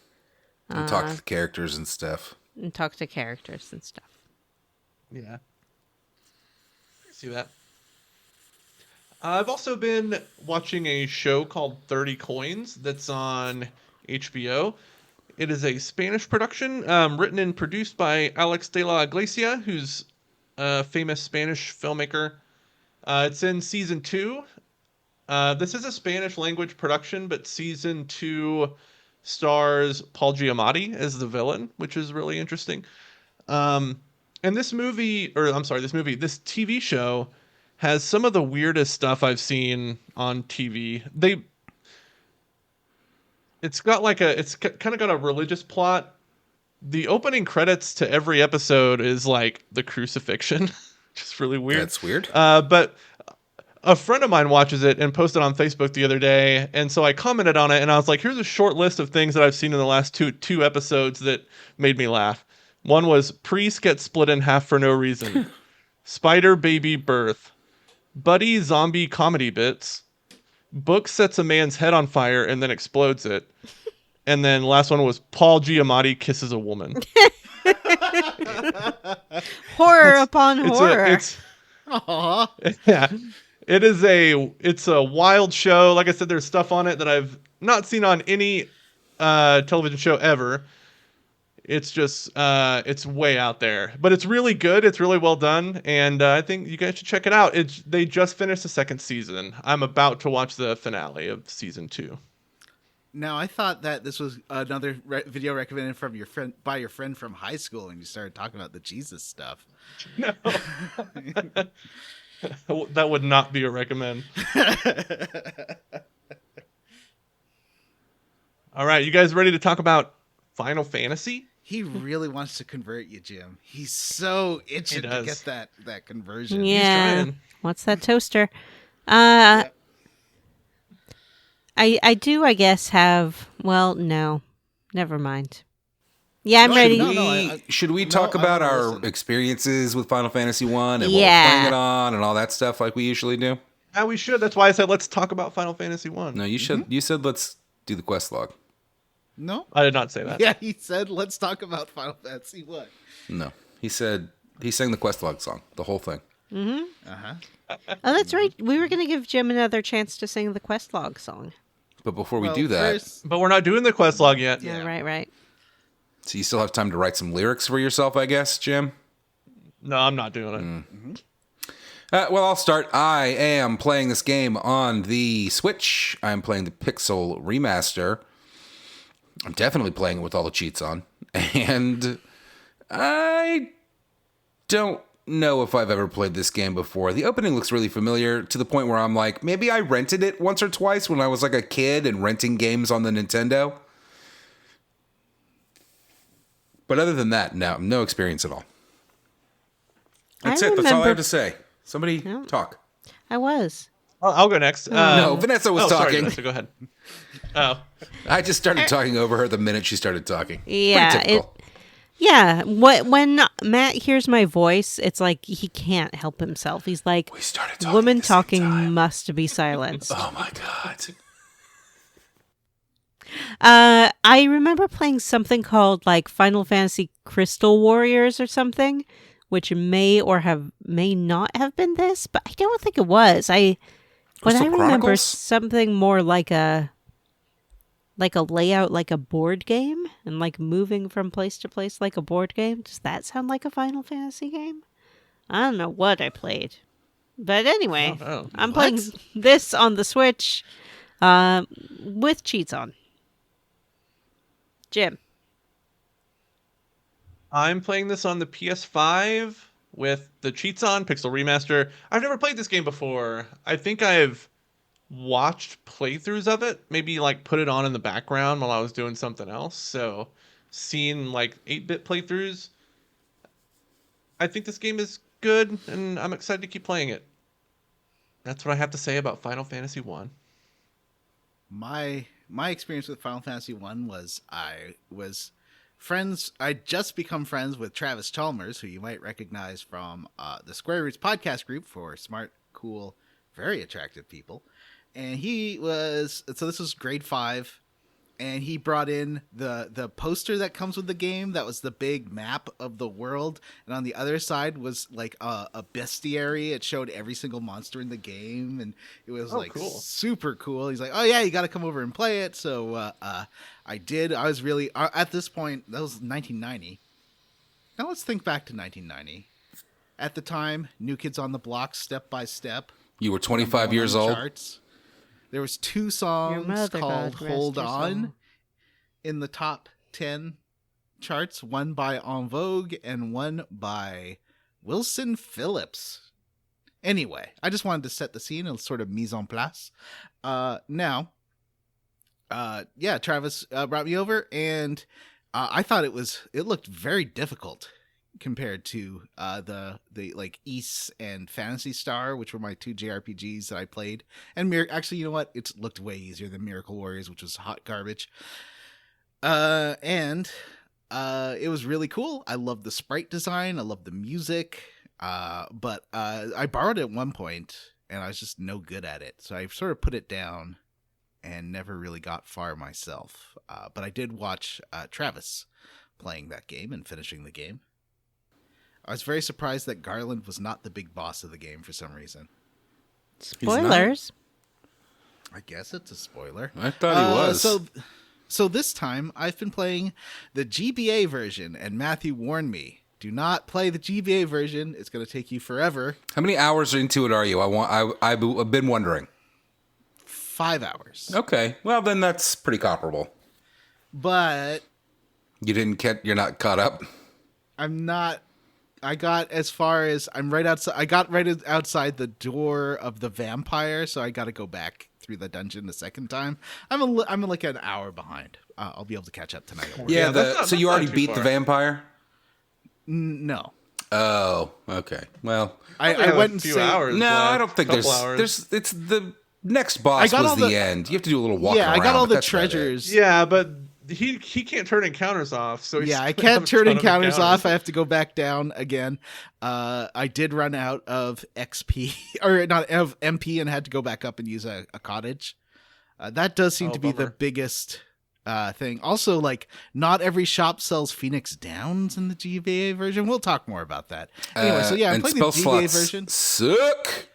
And talk to the characters and stuff. and talk to characters and stuff. Yeah. I see that. I've also been watching a show called 30 Coins that's on HBO. It is a Spanish production written and produced by Alex de la Iglesia, who's a famous Spanish filmmaker. It's in season 2. This is a Spanish language production, but season 2 stars Paul Giamatti as the villain, which is really interesting. And this TV show has some of the weirdest stuff I've seen on TV. It's kind of got a religious plot. The opening credits to every episode is like the crucifixion, which is really weird. That's weird. But a friend of mine watches it and posted on Facebook the other day, and so I commented on it, and I was like, here's a short list of things that I've seen in the last two episodes that made me laugh. One was priest gets split in half for no reason. Spider Baby Birth, Buddy Zombie Comedy Bits, Book Sets a Man's Head on Fire and then Explodes It, and then last one was Paul Giamatti Kisses a Woman. Horror upon horror. Aw. Yeah. It's a wild show. Like I said, there's stuff on it that I've not seen on any television show ever. It's just it's way out there, but it's really good. It's really well done, and I think you guys should check it out. They just finished the second season. I'm about to watch the finale of season 2. Now, I thought that this was another video recommended from your friend by your friend from high school, and you started talking about the Jesus stuff. No. That would not be a recommend. All right, you guys ready to talk about Final Fantasy? He really wants to convert you, Jim. He's so itching to get that conversion. Yeah. What's that toaster? I do, I guess, have... Well, no. Never mind. Yeah, I'm ready. Should we talk about our experiences with Final Fantasy 1 and what we're playing it on and all that stuff like we usually do? Yeah, we should. That's why I said let's talk about Final Fantasy 1. No, you should. You said let's do the quest log. No? I did not say that. Yeah, he said let's talk about Final Fantasy 1. No. He said he sang the quest log song, the whole thing. Mm-hmm. Uh-huh. Oh, that's right. We were going to give Jim another chance to sing the quest log song. But before we do that... But we're not doing the quest log yet. Yeah, right. So you still have time to write some lyrics for yourself, I guess, Jim? No, I'm not doing it. Mm-hmm. Well, I'll start. I am playing this game on the Switch. I'm playing the Pixel Remaster. I'm definitely playing it with all the cheats on. And I don't know if I've ever played this game before. The opening looks really familiar to the point where I'm like, maybe I rented it once or twice when I was like a kid and renting games on the Nintendo. But other than that, no experience at all. That's it. That's all I have to say. Somebody talk. I was. I'll go next. No, Vanessa was talking. Sorry, Vanessa, go ahead. Oh. I just started talking over her the minute she started talking. Yeah. When Matt hears my voice, it's like he can't help himself. He's like, woman talking must be silenced. Oh my God. I remember playing something called like Final Fantasy Crystal Warriors or something, which may not have been this, but I don't think it was. I remember something more like a layout, like a board game, and like moving from place to place like a board game. Does that sound like a Final Fantasy game? I don't know what I played, but anyway, I'm playing this on the Switch with cheats on. Jim. I'm playing this on the PS5 with the cheats on, Pixel Remaster. I've never played this game before. I think I've watched playthroughs of it, maybe like put it on in the background while I was doing something else. So seeing like 8-bit playthroughs, I think this game is good and I'm excited to keep playing it. That's what I have to say about Final Fantasy 1. My experience with Final Fantasy 1 was I'd just become friends with Travis Chalmers, who you might recognize from the Square Roots podcast group for smart, cool, very attractive people. And this was grade 5, and he brought in the poster that comes with the game. That was the big map of the world, and on the other side was like a bestiary. It showed every single monster in the game, and it was cool. Super cool. He's like, oh yeah, you got to come over and play it. So I did. I was really at this point. That was 1990. Now let's think back to 1990. At the time, New Kids on the Block, Step by Step. You were 25 years old. Charts. There was 2 songs called Hold On in the top 10 charts, one by En Vogue and one by Wilson Phillips. Anyway, I just wanted to set the scene and sort of mise en place. Travis brought me over, and I thought it looked very difficult compared to the like Ys and Phantasy Star, which were my 2 JRPGs that I played. And actually, you know what? It looked way easier than Miracle Warriors, which was hot garbage. And it was really cool. I loved the sprite design. I loved the music. But I borrowed it at one point, and I was just no good at it. So I sort of put it down and never really got far myself. But I did watch Travis playing that game and finishing the game. I was very surprised that Garland was not the big boss of the game for some reason. Spoilers. I guess it's a spoiler. I thought he was. So this time I've been playing the GBA version, and Matthew warned me, do not play the GBA version. It's going to take you forever. How many hours into it are you? I've been wondering. 5 hours. Okay, well then that's pretty comparable. But You're not caught up. I'm not. I got as far as I'm right outside. I got right outside the door of the vampire, so I got to go back through the dungeon the second time. I'm like an hour behind. I'll be able to catch up tonight. Yeah. So you already beat the vampire? No. Oh, okay. Well, I went and few saved. hours. no, I don't think Couple there's. hours. It's the next boss was the end. You have to do a little walk. Yeah, I got around, all but the that's about it. treasures. Yeah, but he can't turn encounters off. So he's Yeah, I gonna have can't a turn ton of encounters off. I have to go back down again. I did run out of XP or not of MP and had to go back up and use a cottage. That does seem to be the bummer. biggest thing. Also, like, not every shop sells Phoenix Downs in the GBA version. We'll talk more about that. Anyway, so yeah, I'm and playing the spell GBA slots version. suck.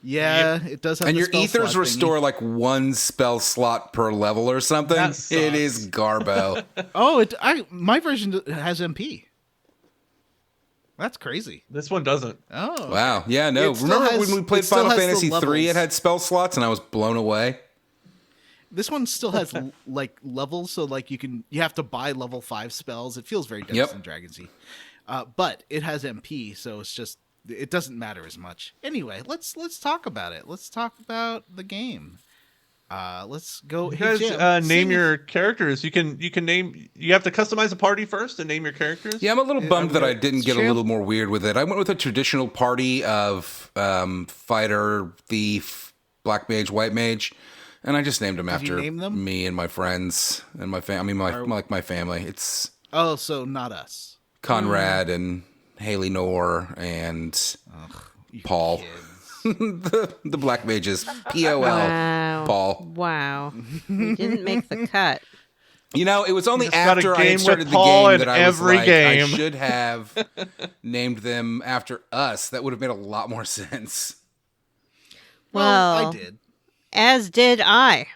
Yeah, it does have And the your spell ethers slot restore thingy. like one spell slot per level or something. That sucks. It is garbo. Oh, my version has MP. That's crazy. This one doesn't. Oh. Wow. Yeah, no. It still Remember has- when we played it still Final has the Fantasy 3, levels. it had spell slots and I was blown away. This one still has like levels, so like you have to buy level 5 spells. It feels very Dungeons and Dragons-y. But it has MP, so it doesn't matter as much. Anyway, let's talk about it. Let's talk about the game. Let's go. You Hey, guys Jim, name sing your characters. You can name. You have to customize a party first and name your characters. Yeah, I'm a little bummed that I didn't get a true. little more weird with it. I went with a traditional party of fighter, thief, black mage, white mage, and I just named them you after name them? me and my friends and my family. My family. It's Oh, so not us. Conrad and Haley Nor and You Paul. kids. the black mages. POL. Wow. Paul. Wow. You didn't make the cut. You know, it was only just got a after I game had started with the Paul game in that I was every like, game. I should have named them after us. That would have made a lot more sense. Well, Well, I did. As did I.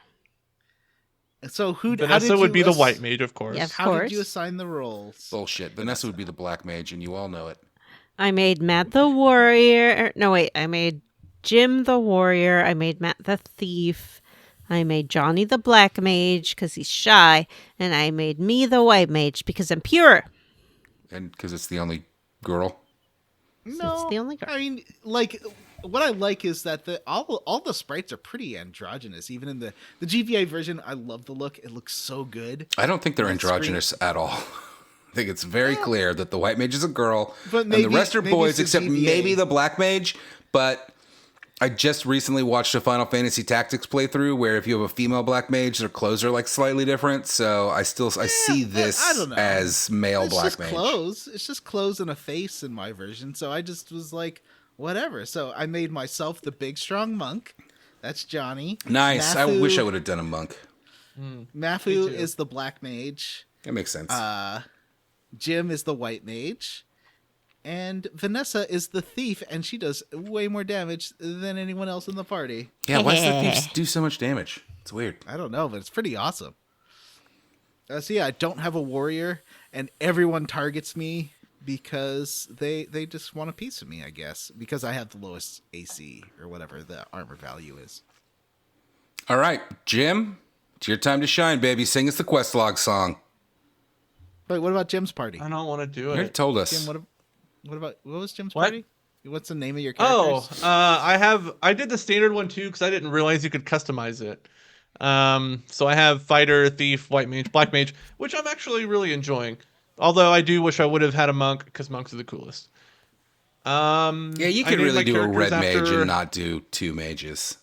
So how did Vanessa you would be the white mage, of course. Yes. How course. did you assign the roles? Bullshit. Vanessa would be the black mage, and you all know it. I made Matt the warrior. No, wait. I made Jim the warrior. I made Matt the thief. I made Johnny the black mage because he's shy. And I made me the white mage because I'm pure. And because it's the only girl. No, It's the only girl. I mean, like, what I like is that all the sprites are pretty androgynous. Even in the GVA version, I love the look. It looks so good. I don't think they're That's androgynous at all. I think it's very clear that the white mage is a girl, But and maybe- the rest are maybe boys, it's the except GVA. maybe the black mage. But I just recently watched a Final Fantasy Tactics playthrough where if you have a female black mage, their clothes are like slightly different. So I see but this I don't know. as male It's black just mage. clothes. It's just clothes and a face in my version. So I just was like, whatever. So I made myself the big strong monk. That's Johnny. Nice. I Mafu- wish I would have done a monk. Mafu Me too. is the black mage. That makes sense. Jim is the white mage. And Vanessa is the thief, and she does way more damage than anyone else in the party. yeah, why does that thief do so much damage? It's weird. I don't know, but it's pretty awesome. So yeah, I don't have a warrior, and everyone targets me because they just want a piece of me, I guess, because I have the lowest AC or whatever the armor value is. All right, Jim, it's your time to shine, baby. Sing us the quest log song. But what about Jim's party? I don't want to do You already it. told us. Jim, what was Jim's What? party? What's the name of your Oh, characters? I did the standard one too because I didn't realize you could customize it. So I have fighter, thief, white mage, black mage, which I'm actually really enjoying. Although I do wish I would have had a monk because monks are the coolest. Yeah, you I could named really my do a red characters mage after- and not do two mages.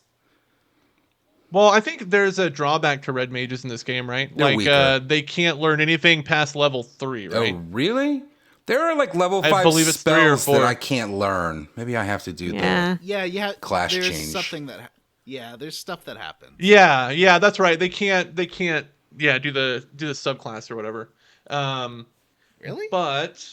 Well, I think there's a drawback to red mages in this game, right? They're like weaker. they can't learn anything past level 3, right? Oh, really? There are like level I 5 believe it's 3 or spells 4. that I can't learn. Maybe I have to do Yeah. Yeah, yeah. Clash there's change. something that. Yeah, there's stuff that happens. Yeah, that's right. They can't. Yeah, do the subclass or whatever. Really? But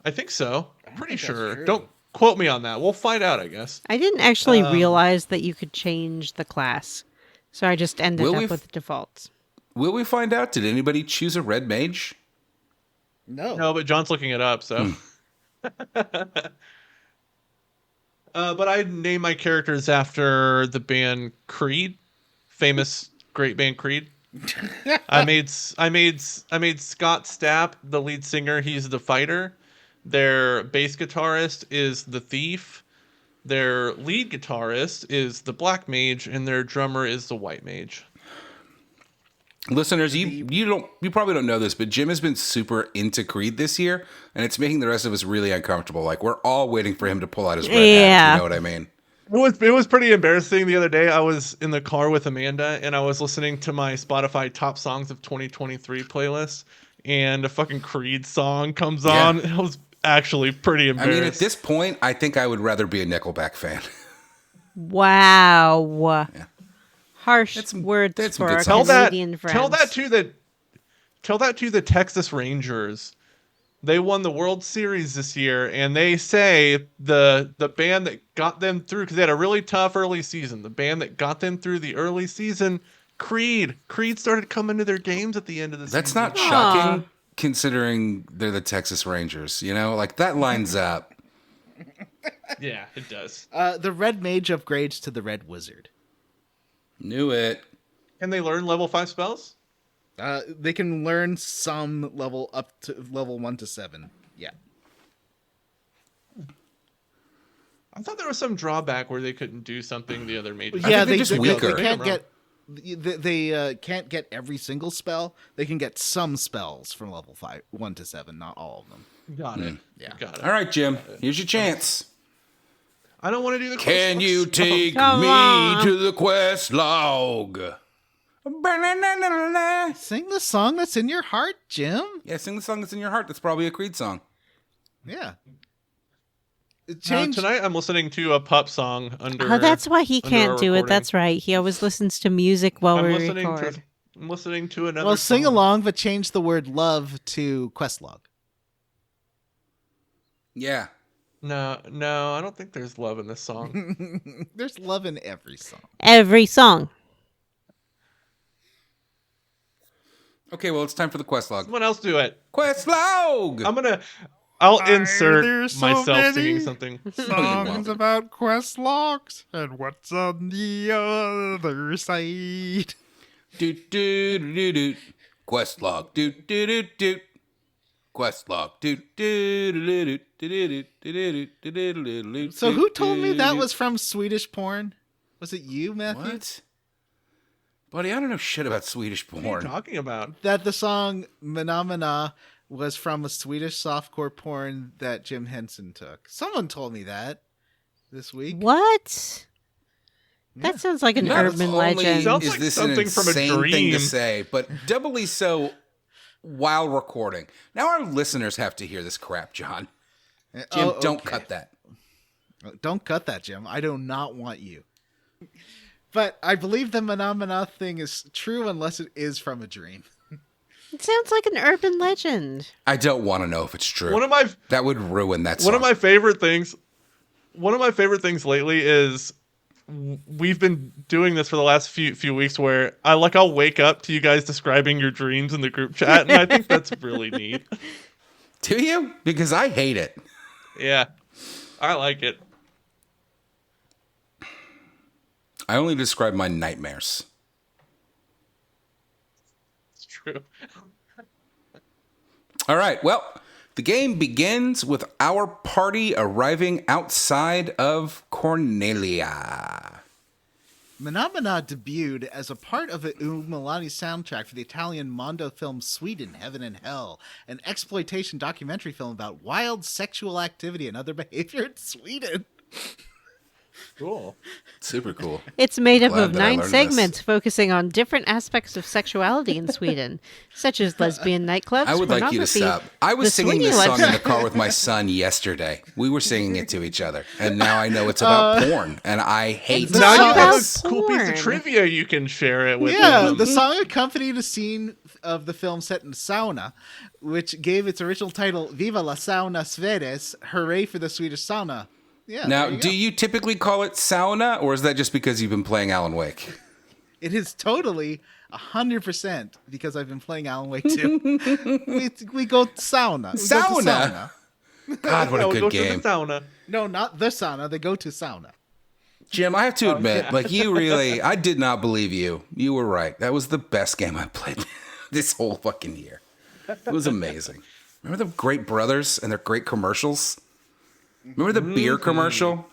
I think so. don't Pretty think that's sure. true. Don't quote me on that. We'll find out, I guess. I didn't actually realize that you could change the class, so I just ended Will up we with the defaults. Will we find out? Did anybody choose a red mage? No. No, but John's looking it up, so. But I named my characters after the band Creed, famous great band Creed. I made Scott Stapp the lead singer. He's the fighter. Their bass guitarist is the thief. Their lead guitarist is the black mage, and their drummer is the white mage. Listeners, you probably don't know this, but Jim has been super into Creed this year, and it's making the rest of us really uncomfortable. Like we're all waiting for him to pull out his red hat. Yeah. You know what I mean? It was pretty embarrassing the other day. I was in the car with Amanda, and I was listening to my Spotify top songs of 2023 playlist, and a fucking Creed song comes on. And I was actually pretty I embarrassed. mean, at this point, I think I would rather be a Nickelback fan. Wow. Yeah. Harsh That's some words good for our songs. Canadian friends. Tell that to the Texas Rangers. They won the World Series this year, and they say the band that got them through, because they had a really tough early season, the band that got them through the early season, Creed started coming to their games at the end of the season. That's not shocking, considering they're the Texas Rangers. You know, like that lines up. Yeah, it does. The red mage upgrades to the red wizard. Knew it. Can they learn level 5 spells? They can learn some level up to level 1 to 7. Yeah. I thought there was some drawback where they couldn't do something the other mages. think they're just weaker. They can't get. They can't get every single spell. They can get some spells from level 1 to 7, not all of them. Got it. Yeah. Got it. All right, Jim. Here's your chance. I don't want to do the Can quest you log. take Come me on. to the quest log? Sing the song that's in your heart, Jim. Yeah, sing the song that's in your heart. That's probably a Creed song. Yeah. Tonight I'm listening to a pup song under. Oh, that's why he under can't our do it. recording. That's right. He always listens to music while I'm we listening record. to. I'm listening to another. Well, sing song. along, but change the word love to quest log. Yeah. No, I don't think there's love in this song. There's love in every song. Every song. Okay, well, it's time for the quest log. Someone else do it. Quest log! I'll insert there's so myself singing many something. Songs about quest logs and what's on the other side. Doot, doot, doot, doot. Quest log. Doot, doot, doot, doot. Quest log. Doot, doot, doot, doot, doot, doot, doot, doot, doot, So who told me that doot. was from Swedish porn? Was it you, Matthew? What? Buddy, I don't know shit about Swedish What are you porn. talking about? That the song Manana was from a Swedish softcore porn that Jim Henson took. Someone told me that this week. What? Yeah. That sounds like an Not urban only legend. Sounds is like this an something from a insane thing dream. to say, but doubly so while recording. Now our listeners have to hear this crap, John. Jim, Oh, don't okay. cut that. Don't cut that, Jim. I do not want you. But I believe the Manamana thing is true unless it is from a dream. It sounds like an urban legend. I don't want to know if it's true. One of my That would ruin that song. one of my favorite things. One of my favorite things lately is we've been doing this for the last few weeks where I'll wake up to you guys describing your dreams in the group chat, and I think that's really neat. Do you? Because I hate it. Yeah, I like it. I only describe my nightmares. It's true. All right. Well, the game begins with our party arriving outside of Cornelia. Manamana debuted as a part of the Umilani soundtrack for the Italian Mondo film Sweden, Heaven and Hell, an exploitation documentary film about wild sexual activity and other behavior in Sweden. Cool. Super cool. It's made up Glad of that I 9 learned segments focusing on different aspects of sexuality in Sweden, such as lesbian nightclubs, I would like you to pornography, stop. I was the singing swinging this song in the lifestyle. car with my son yesterday. We were singing it to each other, and now I know it's about porn, and I hate It's to Now not say you about have this. a cool piece of porn. trivia you can share it with Yeah, them. the song accompanied a scene of the film set in a sauna, which gave its original title "Viva la sauna Svedes," hooray for the Swedish sauna. Yeah. Now, there you do go. you typically call it sauna, or is that just because you've been playing Alan Wake? It is totally 100% because I've been playing Alan Wake 2. we go sauna. We go to Sauna? God, what Yeah, a we'll good go to game. the sauna. No, not the sauna. They go to sauna. Jim, I have to admit, yeah. like you really, I did not believe you. You were right. That was the best game I played this whole fucking year. It was amazing. Remember the Great Brothers and their great commercials? Remember the beer commercial?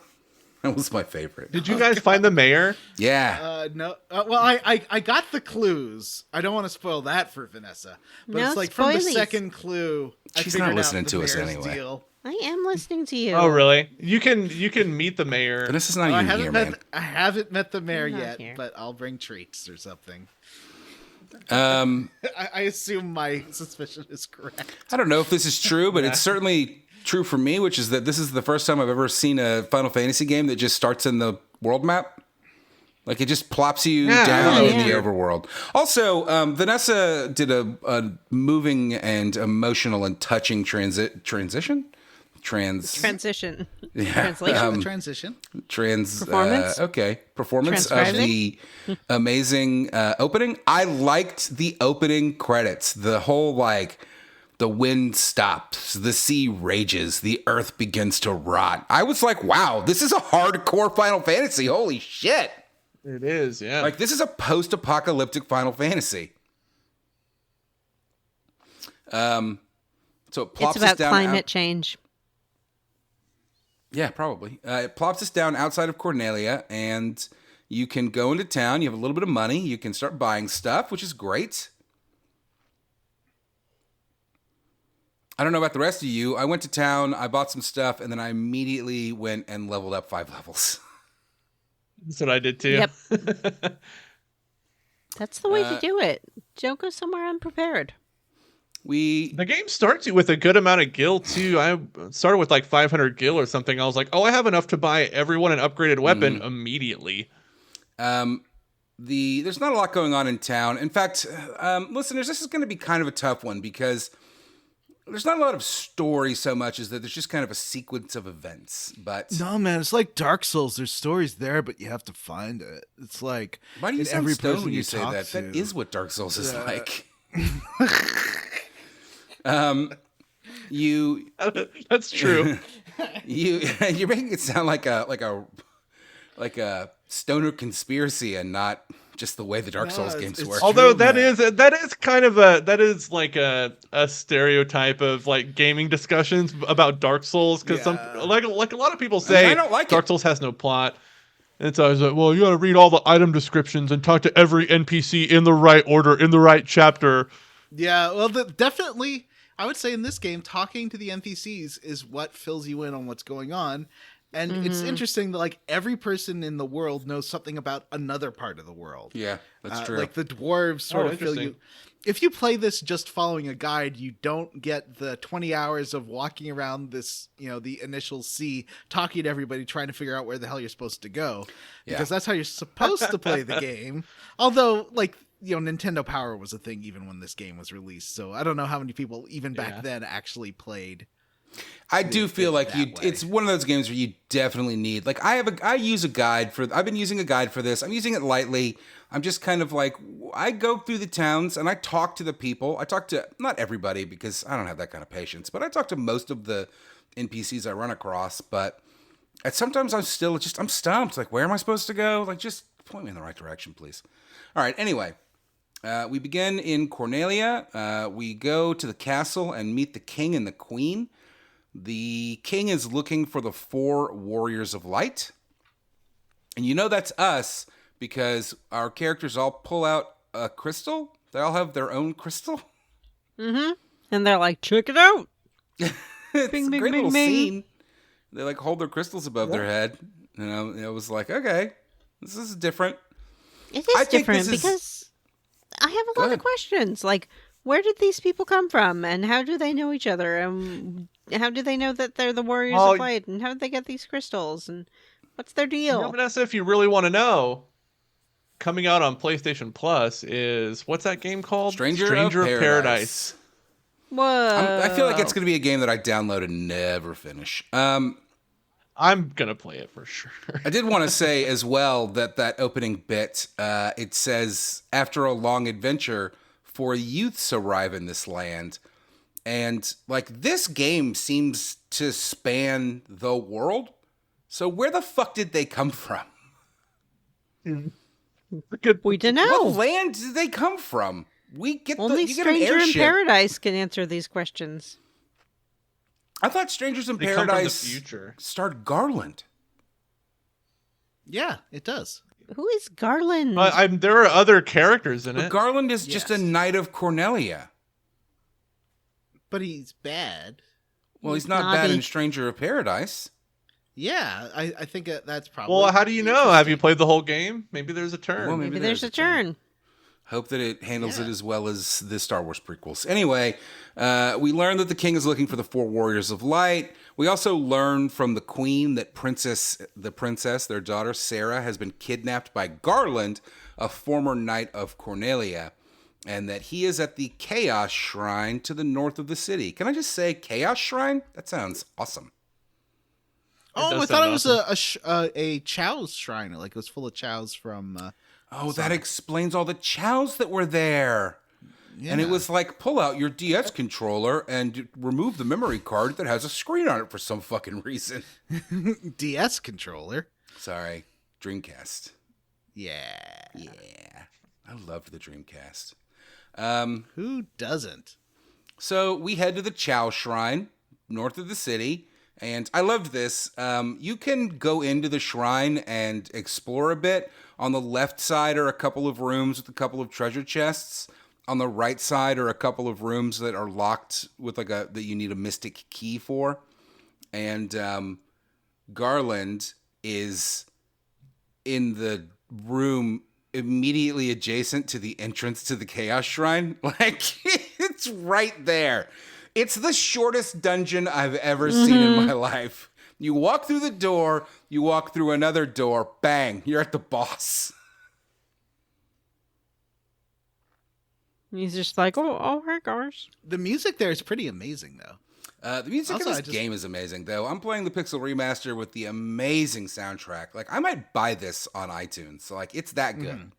That was my favorite. Did you guys find the mayor? Yeah. No. Well, I got the clues. I don't want to spoil that for Vanessa. But No it's like from the spoilies. second clue, She's I not figured listening out to the us mayor's anyway. deal. I am listening to you. Oh, really? You can meet the mayor. But this is not I even haven't here, met. man. I haven't met the mayor I'm not yet, here. but I'll bring treats or something. Um, I assume my suspicion is correct. I don't know if this is true, but it's certainly true for me, which is that this is the first time I've ever seen a Final Fantasy game that just starts in the world map. Like it just plops you down in the overworld. Also, Vanessa did a moving and emotional and touching transition. Transition. Yeah. Translation. Transition. Performance? Performance of Transcribing? the amazing opening. I liked the opening credits. The whole like the wind stops, the sea rages, the earth begins to rot. I was like, wow, this is a hardcore Final Fantasy. Holy shit. It is, yeah. Like this is a post-apocalyptic Final Fantasy. So it plops It's us about down climate change. Yeah, probably. It plops us down outside of Cornelia, and you can go into town. You have a little bit of money. You can start buying stuff, which is great. I don't know about the rest of you. I went to town, I bought some stuff, and then I immediately went and leveled up 5 levels. That's what I did too. Yep. That's the way to do it. Don't go somewhere unprepared. We The game starts you with a good amount of gil too. I started with like 500 gil or something. I was like, oh, I have enough to buy everyone an upgraded weapon immediately. there's not a lot going on in town. In fact, listeners, this is going to be kind of a tough one because there's not a lot of story so much as that there's just kind of a sequence of events. But No, man, it's like Dark Souls. There's stories there, but you have to find it. It's like why do you in sound every stoned person when you you say talk that? to. That is what Dark Souls is like. You That's true. you're making it sound like a stoner conspiracy and not just the way the Dark Souls it's- games it's work. Although true, that man. is kind of like a stereotype of like gaming discussions about Dark Souls because some Yeah. like a lot of people say I don't like Dark it. Souls has no plot. And it's always like, well, you got to read all the item descriptions and talk to every NPC in the right order, in the right chapter. Yeah, well, definitely, I would say in this game, talking to the NPCs is what fills you in on what's going on. And it's interesting that, like, every person in the world knows something about another part of the world. Yeah, that's true. Like, the dwarves sort of fill you... interesting. If you play this just following a guide, you don't get the 20 hours of walking around this, the initial sea, talking to everybody, trying to figure out where the hell you're supposed to go. Yeah. Because that's how you're supposed to play the game. Although, like, Nintendo Power was a thing even when this game was released. So I don't know how many people even back then actually played. I do feel like that way. it's one of those games where you definitely need, like, I've been using a guide for this. I'm using it lightly. I'm just kind of like, I go through the towns and I talk to the people. I talk to, not everybody because I don't have that kind of patience, but I talk to most of the NPCs I run across. But sometimes I'm stumped. Like, where am I supposed to go? Like, just point me in the right direction, please. All right. Anyway, we begin in Cornelia. We go to the castle and meet the king and the queen. The king is looking for the 4 warriors of light. And that's us because our characters all pull out a crystal. They all have their own crystal. Mm-hmm. And they're like, check it out. It's Bing, a bing, great bing, little bing. scene. They like hold their crystals above their head. And I was like, okay, this is different. It I is think different this is- because I have a Go lot ahead. of questions. Like, where did these people come from, and how do they know each other, and how do they know that they're the Warriors Oh, of Light, and how did they get these crystals, and what's their You know, deal? Vanessa, if you really want to know, coming out on PlayStation Plus is what's that game called? Stranger of Paradise. Whoa! I feel like it's going to be a game that I download and never finish. I'm gonna play it for sure. I did want to say as well that opening bit, it says, after a long adventure, 4 youths arrive in this land. And, like, this game seems to span the world. So where the fuck did they come from? Good. We don't What know. land did they come from? We get Only you get an Stranger in airship. Paradise can answer these questions. I thought Strangers in They come from the Paradise future. starred Garland. Yeah, it does. Who is Garland? There are other characters in But it. Garland is just a Yes. knight of Cornelia. But he's bad. Well, he's not bad Nobby. in Stranger of Paradise. Yeah, I think that's probably. Well, how do you know? Have you played the whole game? Maybe there's a turn. Well, Maybe there's a turn. Hope that it handles it Yeah. as well as the Star Wars prequels. Anyway, we learn that the king is looking for the 4 warriors of light. We also learn from the queen that the princess, their daughter Sarah, has been kidnapped by Garland, a former knight of Cornelia, and that he is at the Chaos Shrine to the north of the city. Can I just say Chaos Shrine? That sounds awesome. Oh, does I thought sound it was a Chow's shrine. Like it was full of Chows from. Oh, that explains all the chows that were there. Yeah. And it was like, pull out your DS controller and remove the memory card that has a screen on it for some fucking reason. DS controller. Sorry, Dreamcast. Yeah. Yeah, I loved the Dreamcast. Who doesn't? So we head to the Chow Shrine, north of the city. And I loved this. You can go into the shrine and explore a bit. On the left side are a couple of rooms with a couple of treasure chests. On the right side are a couple of rooms that are locked with that you need a mystic key for. And Garland is in the room immediately adjacent to the entrance to the Chaos Shrine. Like, it's right there. It's the shortest dungeon I've ever seen in my life. You walk through the door, you walk through another door, bang, you're at the boss. He's just like, oh, hey guys. The music there is pretty amazing, though. The music Also, in I this just- game is amazing, though. I'm playing the Pixel Remaster with the amazing soundtrack. Like, I might buy this on iTunes. So, like, it's that good.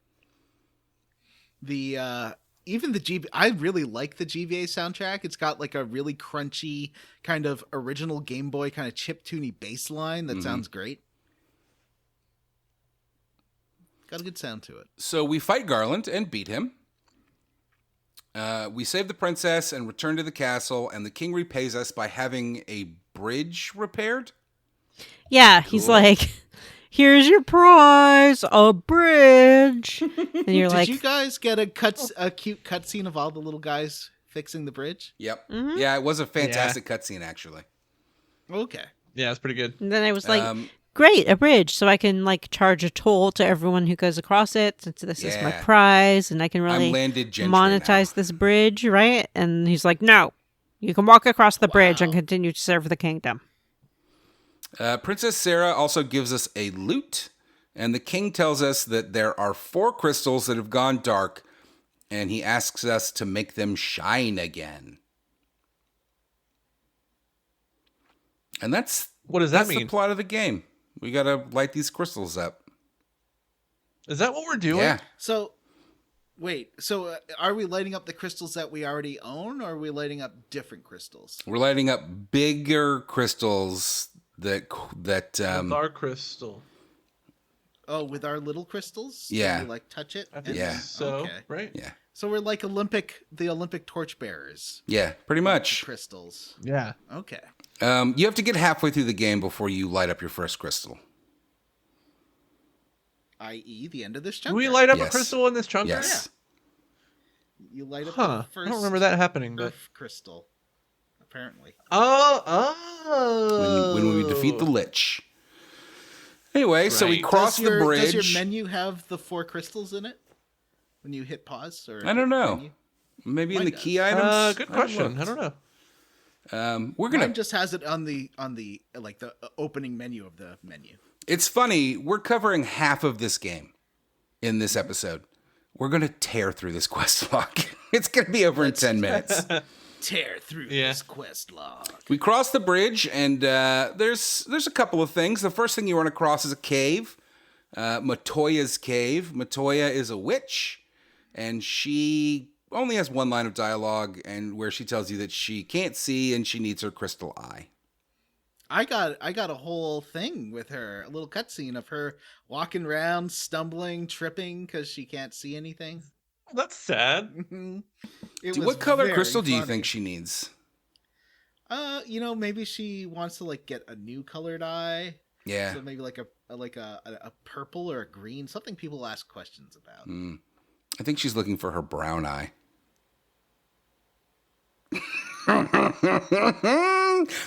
The even the GB, I really like the GBA soundtrack. It's got like a really crunchy kind of original Game Boy kind of chiptune bass line that sounds great. Got a good sound to it. So we fight Garland and beat him. We save the princess and return to the castle, and the king repays us by having a bridge repaired. Yeah, he's like, here's your prize, a bridge. And you're Did like, you guys get a cute cutscene of all the little guys fixing the bridge? Yep. Yeah, it was a fantastic cutscene, actually. Okay. Yeah, it's pretty good. and then I was like, Um, great, a bridge, so I can like charge a toll to everyone who goes across it, since this is my Yeah. prize, and I can really I'm landed gentry monetize now. this bridge, right? And he's like, no, you can walk across the bridge and continue to serve the kingdom. Princess Sarah also gives us a lute, and the king tells us that there are 4 crystals that have gone dark, and he asks us to make them shine again. And that's What does that that's mean? the plot of the game. We gotta light these crystals up. Is that what we're doing? Yeah. So, wait. So, are we lighting up the crystals that we already own, or are we lighting up different crystals? We're lighting up bigger crystals that With our crystal. Oh, with our little crystals? Yeah. Can we, like touch it? I think Yeah. so. Okay. Right? yeah. So we're like the Olympic torchbearers. Yeah, pretty much. Crystals. Yeah. Okay. You have to get halfway through the game before you light up your first crystal. I.e., the end of this Do chunk. we light up Yes. a crystal in this chunker? Yes. You light up Huh. the first I don't remember that happening, but Earth crystal. Apparently. oh. When we defeat the Lich. Anyway, so we Right. cross the bridge. Does your menu have the 4 crystals in it when you hit pause? Or I don't know. menu? Maybe in Mine the does. key items. Good question. I don't know. We're gonna. Mine just has it on the like the opening menu of the menu. It's funny. We're covering half of this game in this episode. We're gonna tear through this quest log. It's gonna be over in 10 minutes. Tear through this quest log. We cross the bridge, and there's a couple of things. The first thing you run across is a cave, Matoya's cave. Matoya is a witch, and she only has one line of dialogue, and where she tells you that she can't see and she needs her crystal eye. I got a whole thing with her, a little cutscene of her walking around, stumbling, tripping because she can't see anything. That's sad. What color crystal do you think she needs? Maybe she wants to like get a new colored eye. Yeah. So maybe like a purple or a green, something people ask questions about. I think she's looking for her brown eye.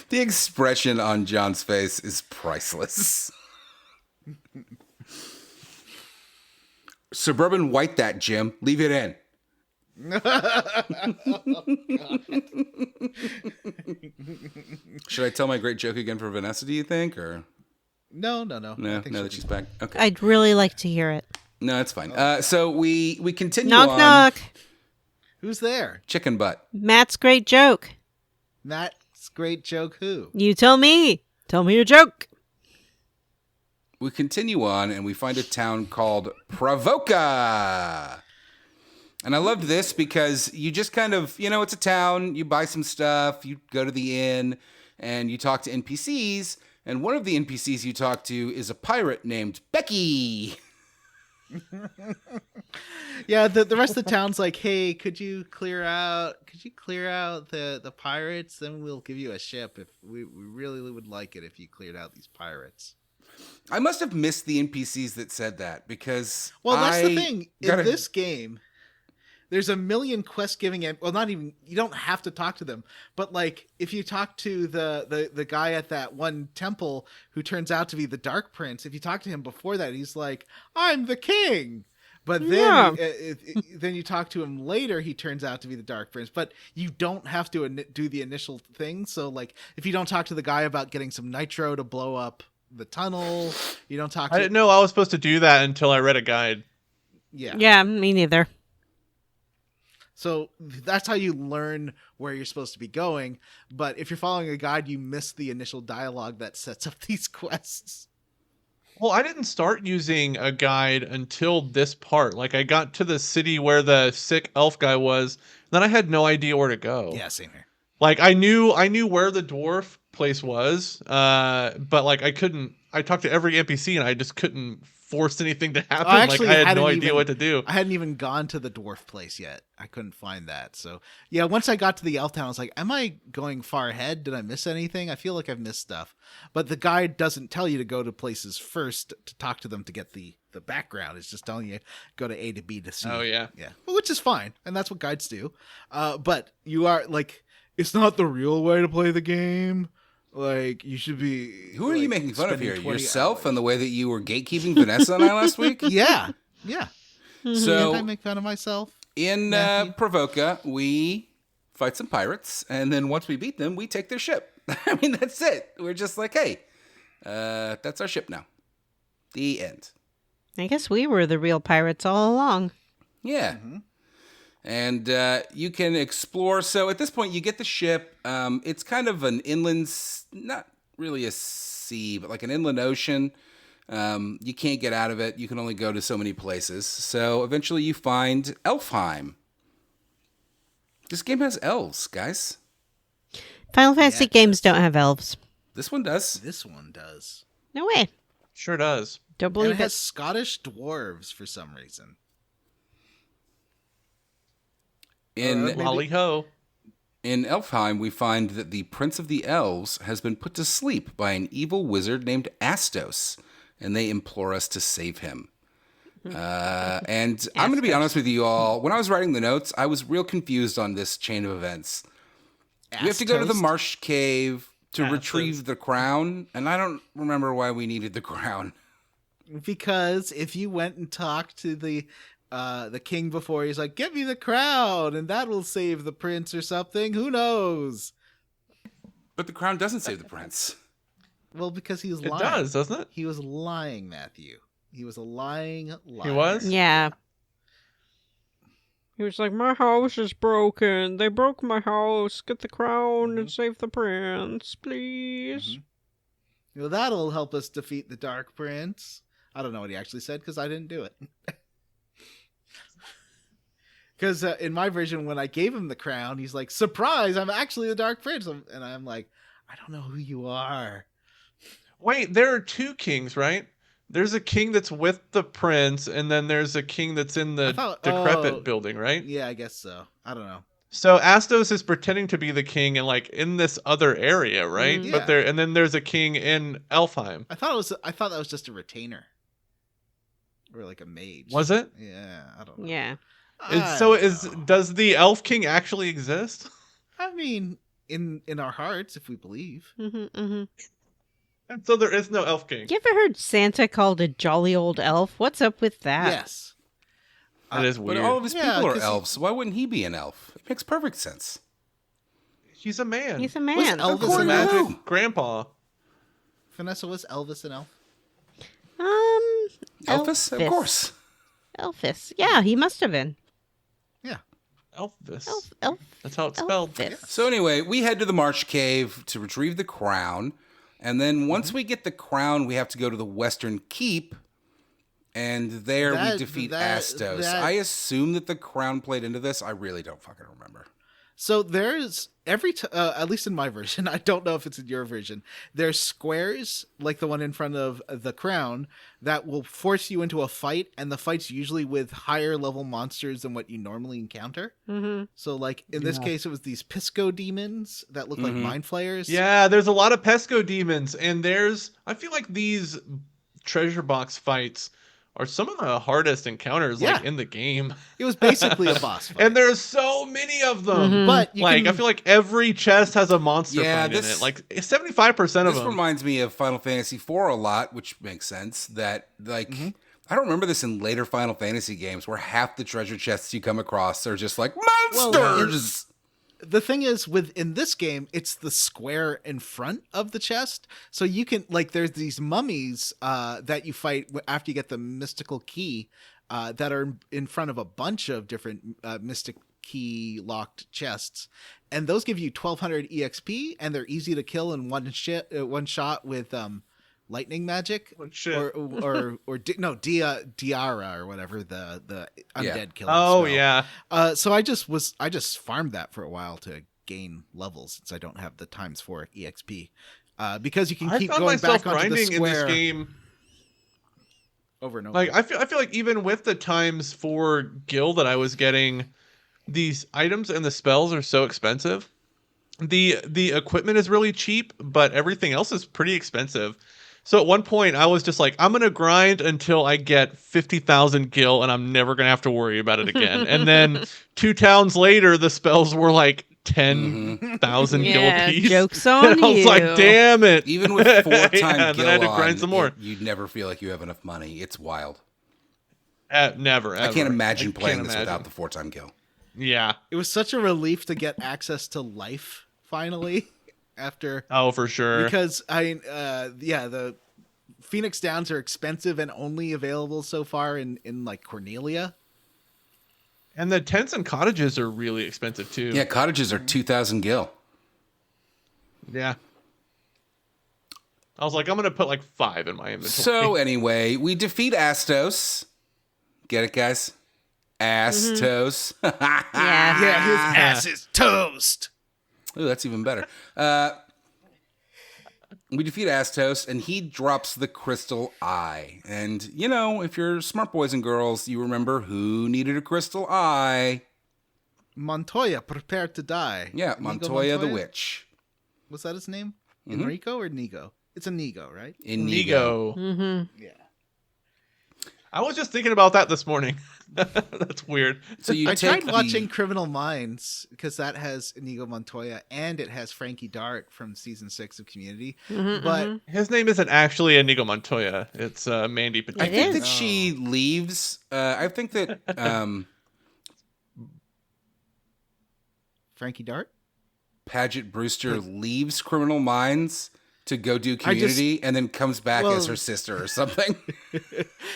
The expression on John's face is priceless. Suburban white that, Jim. Leave it in. Should I tell my great joke again for Vanessa, do you think? Or No. no, I think now that she's back. Okay. I'd really like to hear it. No, it's fine. So we continue Knock, on. knock. Who's there? Chicken butt. Matt's great joke. Matt's great joke. Who? You tell me. Tell me your joke. We continue on, and we find a town called Pravoka. And I loved this because you just kind of, it's a town, you buy some stuff, you go to the inn, and you talk to NPCs, and one of the NPCs you talk to is a pirate named Becky. Yeah, the rest of the town's like, hey, could you clear out the pirates? Then we'll give you a ship. If we really would like it if you cleared out these pirates. I must have missed the NPCs that said that because that's the thing. In this game, there's a million quest giving. Well, not even, you don't have to talk to them, but like if you talk to the guy at that one temple who turns out to be the Dark Prince, if you talk to him before that, he's like, "I'm the king." But then, then you talk to him later, he turns out to be the Dark Prince. But you don't have to do the initial thing. So, like, if you don't talk to the guy about getting some nitro to blow up the tunnel, you don't talk to... I didn't know I was supposed to do that until I read a guide. Yeah, me neither. So that's how you learn where you're supposed to be going. But if you're following a guide, you miss the initial dialogue that sets up these quests. Well, I didn't start using a guide until this part. Like, I got to the city where the sick elf guy was, then I had no idea where to go. Yeah, same here. Like, I knew where the dwarf place was, but like I talked to every NPC and I just couldn't force anything to happen. I had no idea what to do. I hadn't even gone to the dwarf place yet. I couldn't find that. So yeah, once I got to the elf town, I was like, am I going far ahead? Did I miss anything? I feel like I've missed stuff. But the guide doesn't tell you to go to places first to talk to them to get the background. It's just telling you go to A to B to C. Oh yeah. Yeah. Which is fine. And that's what guides do. But you are like, it's not the real way to play the game. Like, you should be... Who are you making fun of here? Yourself and the way that you were gatekeeping Vanessa and I last week? Yeah. So, Can't I make fun of myself? In Pravoka, we fight some pirates, and then once we beat them, we take their ship. I mean, that's it. We're just like, hey, that's our ship now. The end. I guess we were the real pirates all along. Yeah. Mm-hmm. And you can explore. So at this point, you get the ship. It's kind of an inland, not really a sea, but like an inland ocean. You can't get out of it. You can only go to so many places. So eventually you find Elfheim. This game has elves, guys. Final Fantasy games don't have elves. This one does. This one does. No way. Sure does. Don't believe it has Scottish dwarves for some reason. In Lolly-ho. In Elfheim, we find that the Prince of the Elves has been put to sleep by an evil wizard named Astos, and they implore us to save him. And I'm going to be honest with you all. When I was writing the notes, I was real confused on this chain of events. We have to go to the Marsh Cave to retrieve the crown, and I don't remember why we needed the crown. Because if you went and talked to the king before, he's like, "Give me the crown, and that will save the prince or something." Who knows? But the crown doesn't save the prince. Well, because he was It lying. does, doesn't it? He was lying, Matthew. He was a lying liar. He was? Yeah. He was like, my house is broken. They broke my house. Get the crown and save the prince, please. Well, that'll help us defeat the Dark Prince. I don't know what he actually said because I didn't do it. Because in my version, when I gave him the crown, he's like, "Surprise! I'm actually the Dark Prince." And I'm like, "I don't know who you are." Wait, there are two kings, right? There's a king that's with the prince, and then there's a king that's in the decrepit building, right? Yeah, I guess so. I don't know. So Astos is pretending to be the king and like in this other area, right? Mm. But and then there's a king in Elfheim. I thought that was just a retainer, or like a mage. Was it? Yeah, I don't know. Yeah. Does the elf king actually exist? I mean, in our hearts, if we believe. And so there is no elf king. You ever heard Santa called a jolly old elf? What's up with that? Yes. That is weird. But all of his Yeah, people are 'cause elves, so why wouldn't he be an elf? It makes perfect sense. He's a man. He's a Was man. Elvis He's a an magic elf? grandpa. Vanessa, was Elvis an elf? Elvis? Of course. Elvis. Yeah, he must have been. Yeah. Elvis. Elf. That's how it's spelled. Elvis. So anyway, we head to the Marsh Cave to retrieve the crown. And then once we get the crown, we have to go to the Western Keep. And there we defeat Astos. I assume that the crown played into this. I really don't fucking remember. So there's at least in my version, I don't know if it's in your version, there's squares like the one in front of the crown that will force you into a fight, and the fight's usually with higher level monsters than what you normally encounter. So like in this case, it was these Pisco demons that look like mind flayers. Yeah, there's a lot of Pesco demons, and I feel like these treasure box fights are some of the hardest encounters like in the game. It was basically a boss fight. And there's so many of them. But I feel like every chest has a monster Yeah, fight in it. Like 75% of This them. reminds me of Final Fantasy IV a lot, which makes sense. That like I don't remember this in later Final Fantasy games where half the treasure chests you come across are just like monsters. The thing is, in this game, it's the square in front of the chest. So you can, like, there's these mummies that you fight after you get the mystical key that are in front of a bunch of different mystic key locked chests. And those give you 1200 EXP, and they're easy to kill in one shot with lightning magic. Shit. Diara or whatever the undead killing Oh spell. yeah. So I just farmed that for a while to gain levels since I don't have the ×4 EXP. Because you can keep I found going myself back onto the grinding in this square game. over and over. Like I feel like even with the ×4 gil that I was getting, these items and the spells are so expensive. The equipment is really cheap, but everything else is pretty expensive. So at one point, I was just like, I'm going to grind until I get 50,000 gil, and I'm never going to have to worry about it again. And then 2 towns later, the spells were like 10,000 gil apiece. Joke's on and I was you. like, damn it. Even with 4 times then I had to gil grind on, some more. you'd never feel like you have enough money. It's wild. Never, ever. I can't imagine I playing can't this imagine. without the 4 time gil. Yeah. It was such a relief to get access to life finally after. Oh, for sure. Because the Phoenix Downs are expensive and only available so far in like Cornelia. And the tents and cottages are really expensive too. Yeah, cottages are 2,000 gil. Yeah. I was like, I'm going to put like 5 in my inventory. So anyway, we defeat Astos. Get it, guys? Astos. Yeah. Yeah, his ass is toast. Ooh, that's even better. We defeat Astos, and he drops the crystal eye. And, you know, if you're smart boys and girls, you remember who needed a crystal eye. Montoya, prepare to die. Yeah, Inigo Montoya the witch. Was that his name? Enrico or Nigo? It's a Nigo, right? Inigo. Inigo. Yeah. I was just thinking about that this morning. That's weird. So you I take tried watching Criminal Minds because that has Inigo Montoya and it has Frankie Dart from season 6 of Community. But His name isn't actually Inigo Montoya. It's Mandy I Patinkin. think is. that she leaves. I think that Frankie Dart? Paget Brewster leaves Criminal Minds to go do Community and then comes back as her sister or something.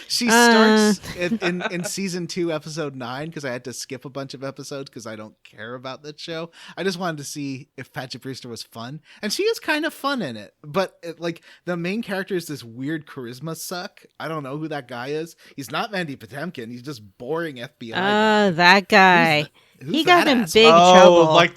She starts in season 2, episode 9, because I had to skip a bunch of episodes because I don't care about that show. I just wanted to see if Paget Brewster was fun, and she is kind of fun in it. But like the main character is this weird charisma suck. I don't know who that guy is. He's not Mandy Patinkin. He's just boring FBI guy. That guy. Who's He got that in asshole? big trouble. like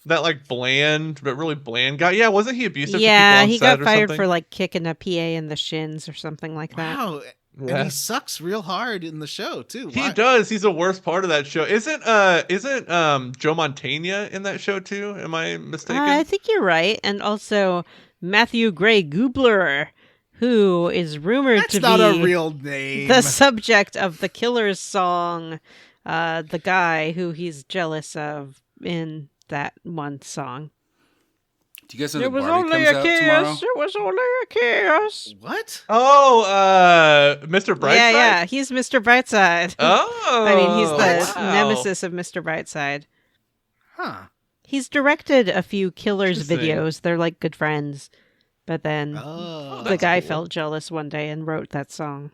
that like bland but really bland guy. Yeah, wasn't he abusive to people Yeah, on he set got or fired something? for like kicking a PA in the shins or something like that. Wow. Yeah. And he sucks real hard in the show too. He Why? does. He's the worst part of that show. Isn't Joe Montana in that show too? Am I mistaken? I think you're right. And also Matthew Gray Gubler, who is rumored That's to not be a real name. the subject of the Killer's song, the guy who he's jealous of in that one song. Do you guys know It that was Barbie only comes a out tomorrow? kiss. It was only a kiss. What? Oh, Mr. Brightside. Yeah, he's Mr. Brightside. Oh, I mean, he's the wow. nemesis of Mr. Brightside. Huh. He's directed a few Killers Interesting. videos. They're like good friends. But then Oh. the that's guy cool. felt jealous one day and wrote that song.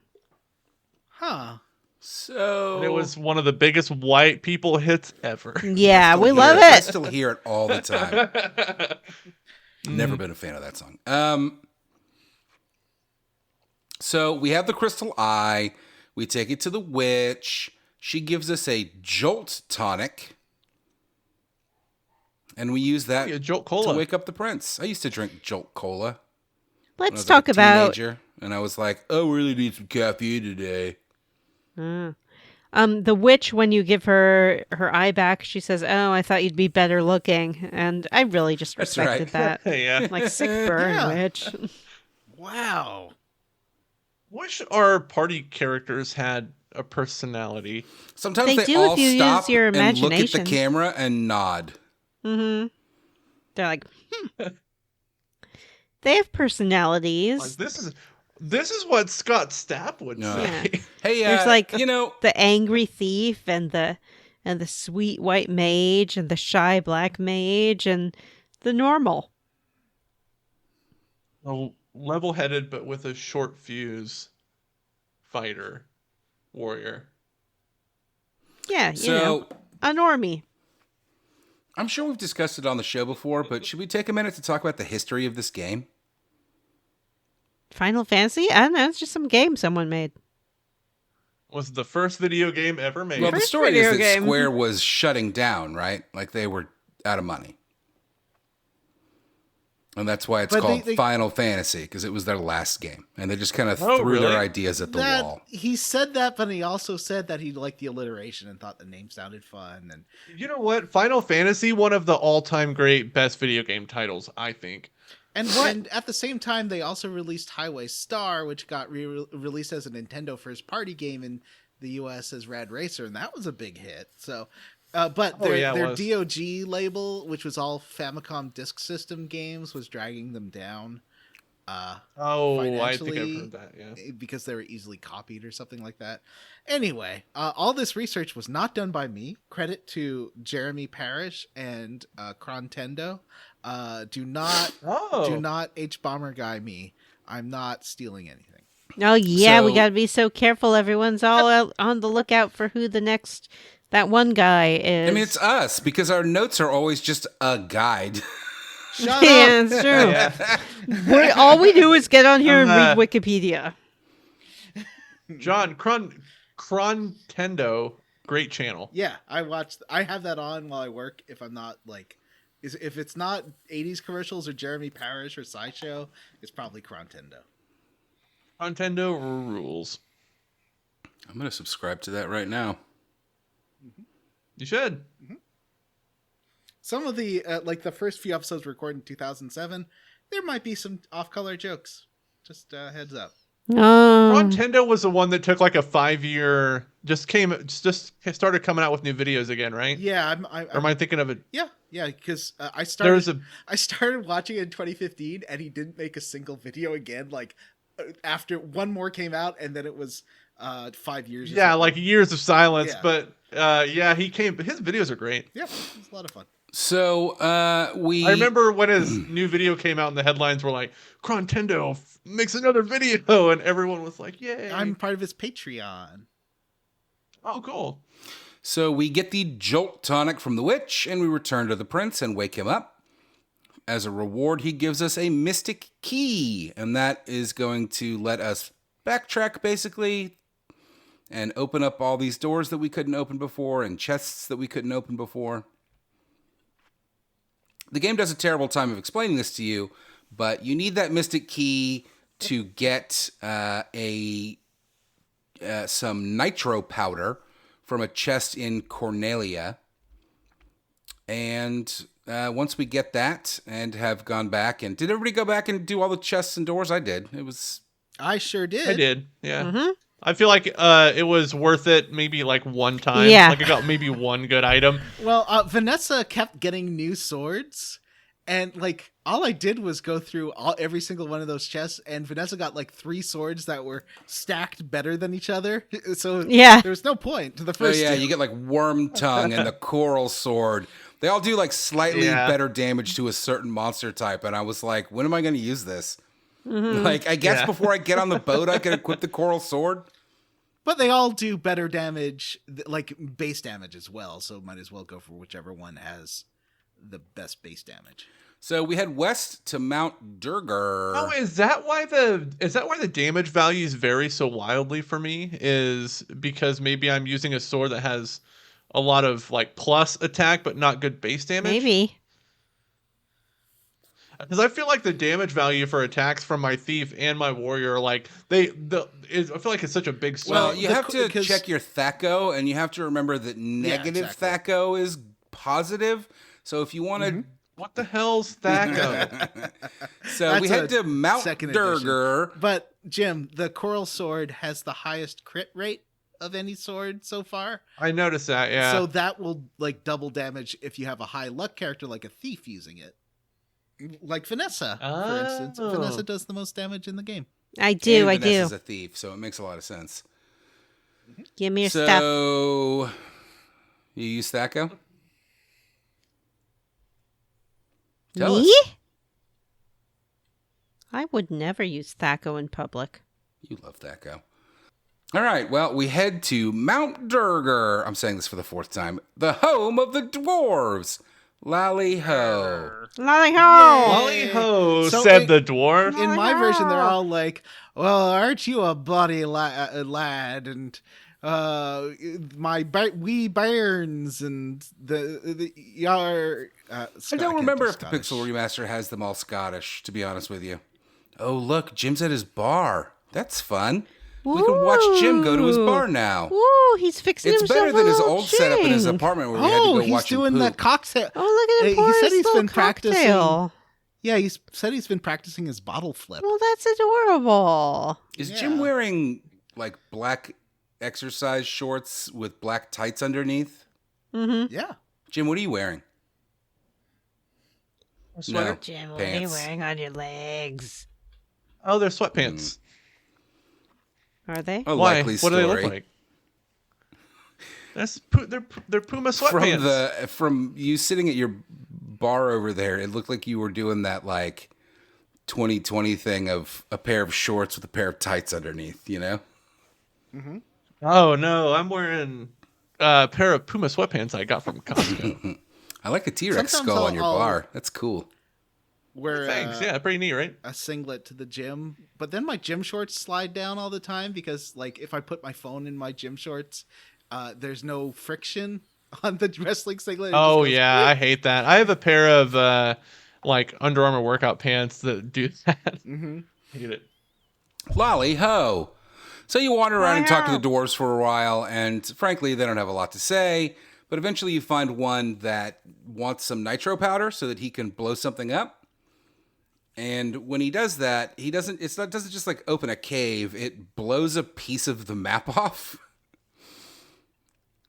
Huh. So And it was one of the biggest white people hits ever. Yeah, Still we hear love I it. still hear it all the time. Never been a fan of that song. So we have the crystal eye. We take it to the witch. She gives us a jolt tonic. And we use that Yeah, Jolt to Cola. wake up the prince. I used to drink Jolt Cola when I Let's was talk like a about teenager, and I was like, oh, really need some caffeine today. the witch. When you give her eye back, she says, "Oh, I thought you'd be better looking," and I really just That's respected that. Yeah. Like sick burn, Yeah. witch. Wow. Wish our party characters had a personality. Sometimes They they, do all if you use stop your and look at the imagination. camera and nod. Mm-hmm. They're like, They have personalities. Like, this is what Scott Stapp would No. say. Hey, There's like you know, the angry thief and the sweet white mage and the shy black mage and the normal. A level-headed but with a short fuse fighter warrior. Yeah, you know, so a normie. I'm sure we've discussed it on the show before, but should we take a minute to talk about the history of this game? Final Fantasy? I don't know. It's just some game someone made. Was the first video game ever made. Well, the First story is video that game. Square was shutting down, right? Like they were out of money. And that's why it's But called they- Final Fantasy, because it was their last game. And they just kind of Oh, threw really? their ideas at the wall. He said that, but he also said that he liked the alliteration and thought the name sounded fun. And You know what? Final Fantasy, one of the all-time great best video game titles, I think. and at the same time, they also released Highway Star, which got released as a Nintendo first party game in the U.S. as Rad Racer, and that was a big hit. So, but Oh, yeah, it their was. DOG label, which was all Famicom Disk System games, was dragging them down. Oh, I think I've Financially, heard that, yeah. because they were easily copied or something like that. Anyway, all this research was not done by me. Credit to Jeremy Parrish and Crontendo. Do not H Bomber guy me. I'm not stealing anything. Oh, yeah, we So- got to be so careful. Everyone's all out on the lookout for who that one guy is. I mean, it's us, because our notes are always just a guide. Shut yeah, up. it's true. Yeah. All we do is get on here and Uh, read Wikipedia. John, Crontendo, great channel. Yeah, I have that on while I work. If I'm not if it's not 80s commercials or Jeremy Parrish or SciShow, it's probably Crontendo. Crontendo rules. I'm going to subscribe to that right now. You should. Some of the like the first few episodes were recorded in 2007. There might be some off-color jokes. Just heads up. Oh, Nintendo was the one that took like a 5-year, just started coming out with new videos again, right? Yeah, Or am I thinking of it? yeah, because I There's started watching it in 2015, and he didn't make a single video again. Like after one more came out, and then it was 5 years. Or something. like years of silence. Yeah. But he came. His videos are great. Yeah, it's a lot of fun. So I remember when his new video came out, and the headlines were like, "Nintendo makes another video," and everyone was like, "Yay!" I'm part of his Patreon. Oh, cool. So we get the Jolt tonic from the witch, and we return to the prince and wake him up. As a reward, he gives us a mystic key, and that is going to let us backtrack, basically, and open up all these doors that we couldn't open before, and chests that we couldn't open before. The game does a terrible time of explaining this to you, but you need that mystic key to get some nitro powder from a chest in Cornelia. And once we get that and have gone back, and did everybody go back and do all the chests and doors? I did. I sure did. I did. Yeah. I feel like it was worth it maybe like one time. Yeah. Like I got maybe one good item. Well, Vanessa kept getting new swords, and like all I did was go through every single one of those chests, and Vanessa got like 3 swords that were stacked better than each other. So Yeah. there was no point to the Oh first. yeah, two. you get like Worm Tongue and the Coral Sword. They all do like slightly better damage to a certain monster type, and I was like, when am I going to use this? Like, I guess before I get on the boat, I could equip the Coral Sword. But they all do better damage, like base damage as well. So might as well go for whichever one has the best base damage. So we head west to Mount Durgar. Oh, is that why the damage values vary so wildly for me? Is because maybe I'm using a sword that has a lot of like plus attack but not good base damage? Maybe. Because I feel like the damage value for attacks from my thief and my warrior are like I feel like it's such a big swing. Well, you have to check your THAC0, and you have to remember that negative exactly. THAC0 is positive. So if you want to... What the hell's THAC0? So we That's head to Mount second Durgar. edition. But Jim, the Coral Sword has the highest crit rate of any sword so far. I noticed that, yeah. So that will like double damage if you have a high luck character like a thief using it. Like Vanessa, for instance. Oh. Vanessa does the most damage in the game. I do. And Vanessa's a thief, so it makes a lot of sense. Give me your stuff. So you use THAC0? Tell Me? us. I would never use THAC0 in public. You love THAC0. All right, well, we head to Mount Durgar. I'm saying this for the 4th time. The home of the dwarves. Lally-ho. Lolly-ho! Lolly-ho, So said it- the dwarf. In my version, they're all like, "Well, aren't you a bloody lad?" And we bairns and the yar. I don't remember if the Pixel Remaster has them all Scottish, to be honest with you. Oh, look, Jim's at his bar. That's fun. We can watch Jim go to his bar now. Ooh, he's fixing It's himself better than a his little old setup in his drink. apartment where we had to go he's watch him doing poop. the cocktail. Oh, look at him pour He said his he's little been practicing. cocktail. Yeah, he said he's been practicing his bottle flip. Well, that's adorable. Is Jim wearing like black exercise shorts with black tights underneath? Mm-hmm. Yeah. Jim, what are you wearing? Sweater? No, Jim, what are you pants. wearing on your legs? Oh, they're sweatpants. Are they? A Why? likely What story. do they look like? They're Puma sweatpants. From you sitting at your bar over there, it looked like you were doing that like 2020 thing of a pair of shorts with a pair of tights underneath, you know? Oh no, I'm wearing a pair of Puma sweatpants I got from Costco. I like a T-Rex Sometimes skull on your I'll- bar. That's cool. Where Thanks. Yeah, pretty neat, right? a singlet to the gym, but then my gym shorts slide down all the time because, like, if I put my phone in my gym shorts, there's no friction on the wrestling singlet. It just Oh goes, yeah, I hate that. I have a pair of like Under Armour workout pants that do that. Hate it. Lolly ho. So you wander around and talk to the dwarves for a while, and frankly, they don't have a lot to say. But eventually, you find one that wants some nitro powder so that he can blow something up. And when he does that, he doesn't just like open a cave. It blows a piece of the map off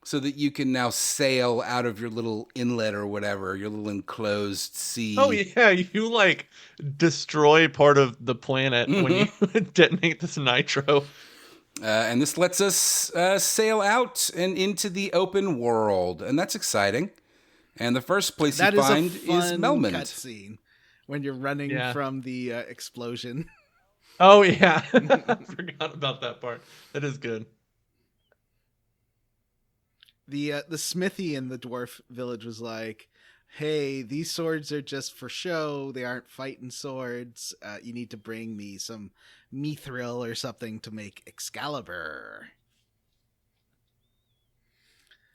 so that you can now sail out of your little inlet or whatever, your little enclosed sea. Oh yeah, you like destroy part of the planet when you detonate this nitro. And this lets us sail out and into the open world, and that's exciting. And the first place That you is find a fun is Melmond. cutscene when you're running from the explosion. Oh yeah, I forgot about that part. That is good. The smithy in the dwarf village was like, hey, these swords are just for show. They aren't fighting swords. You need to bring me some mithril or something to make Excalibur.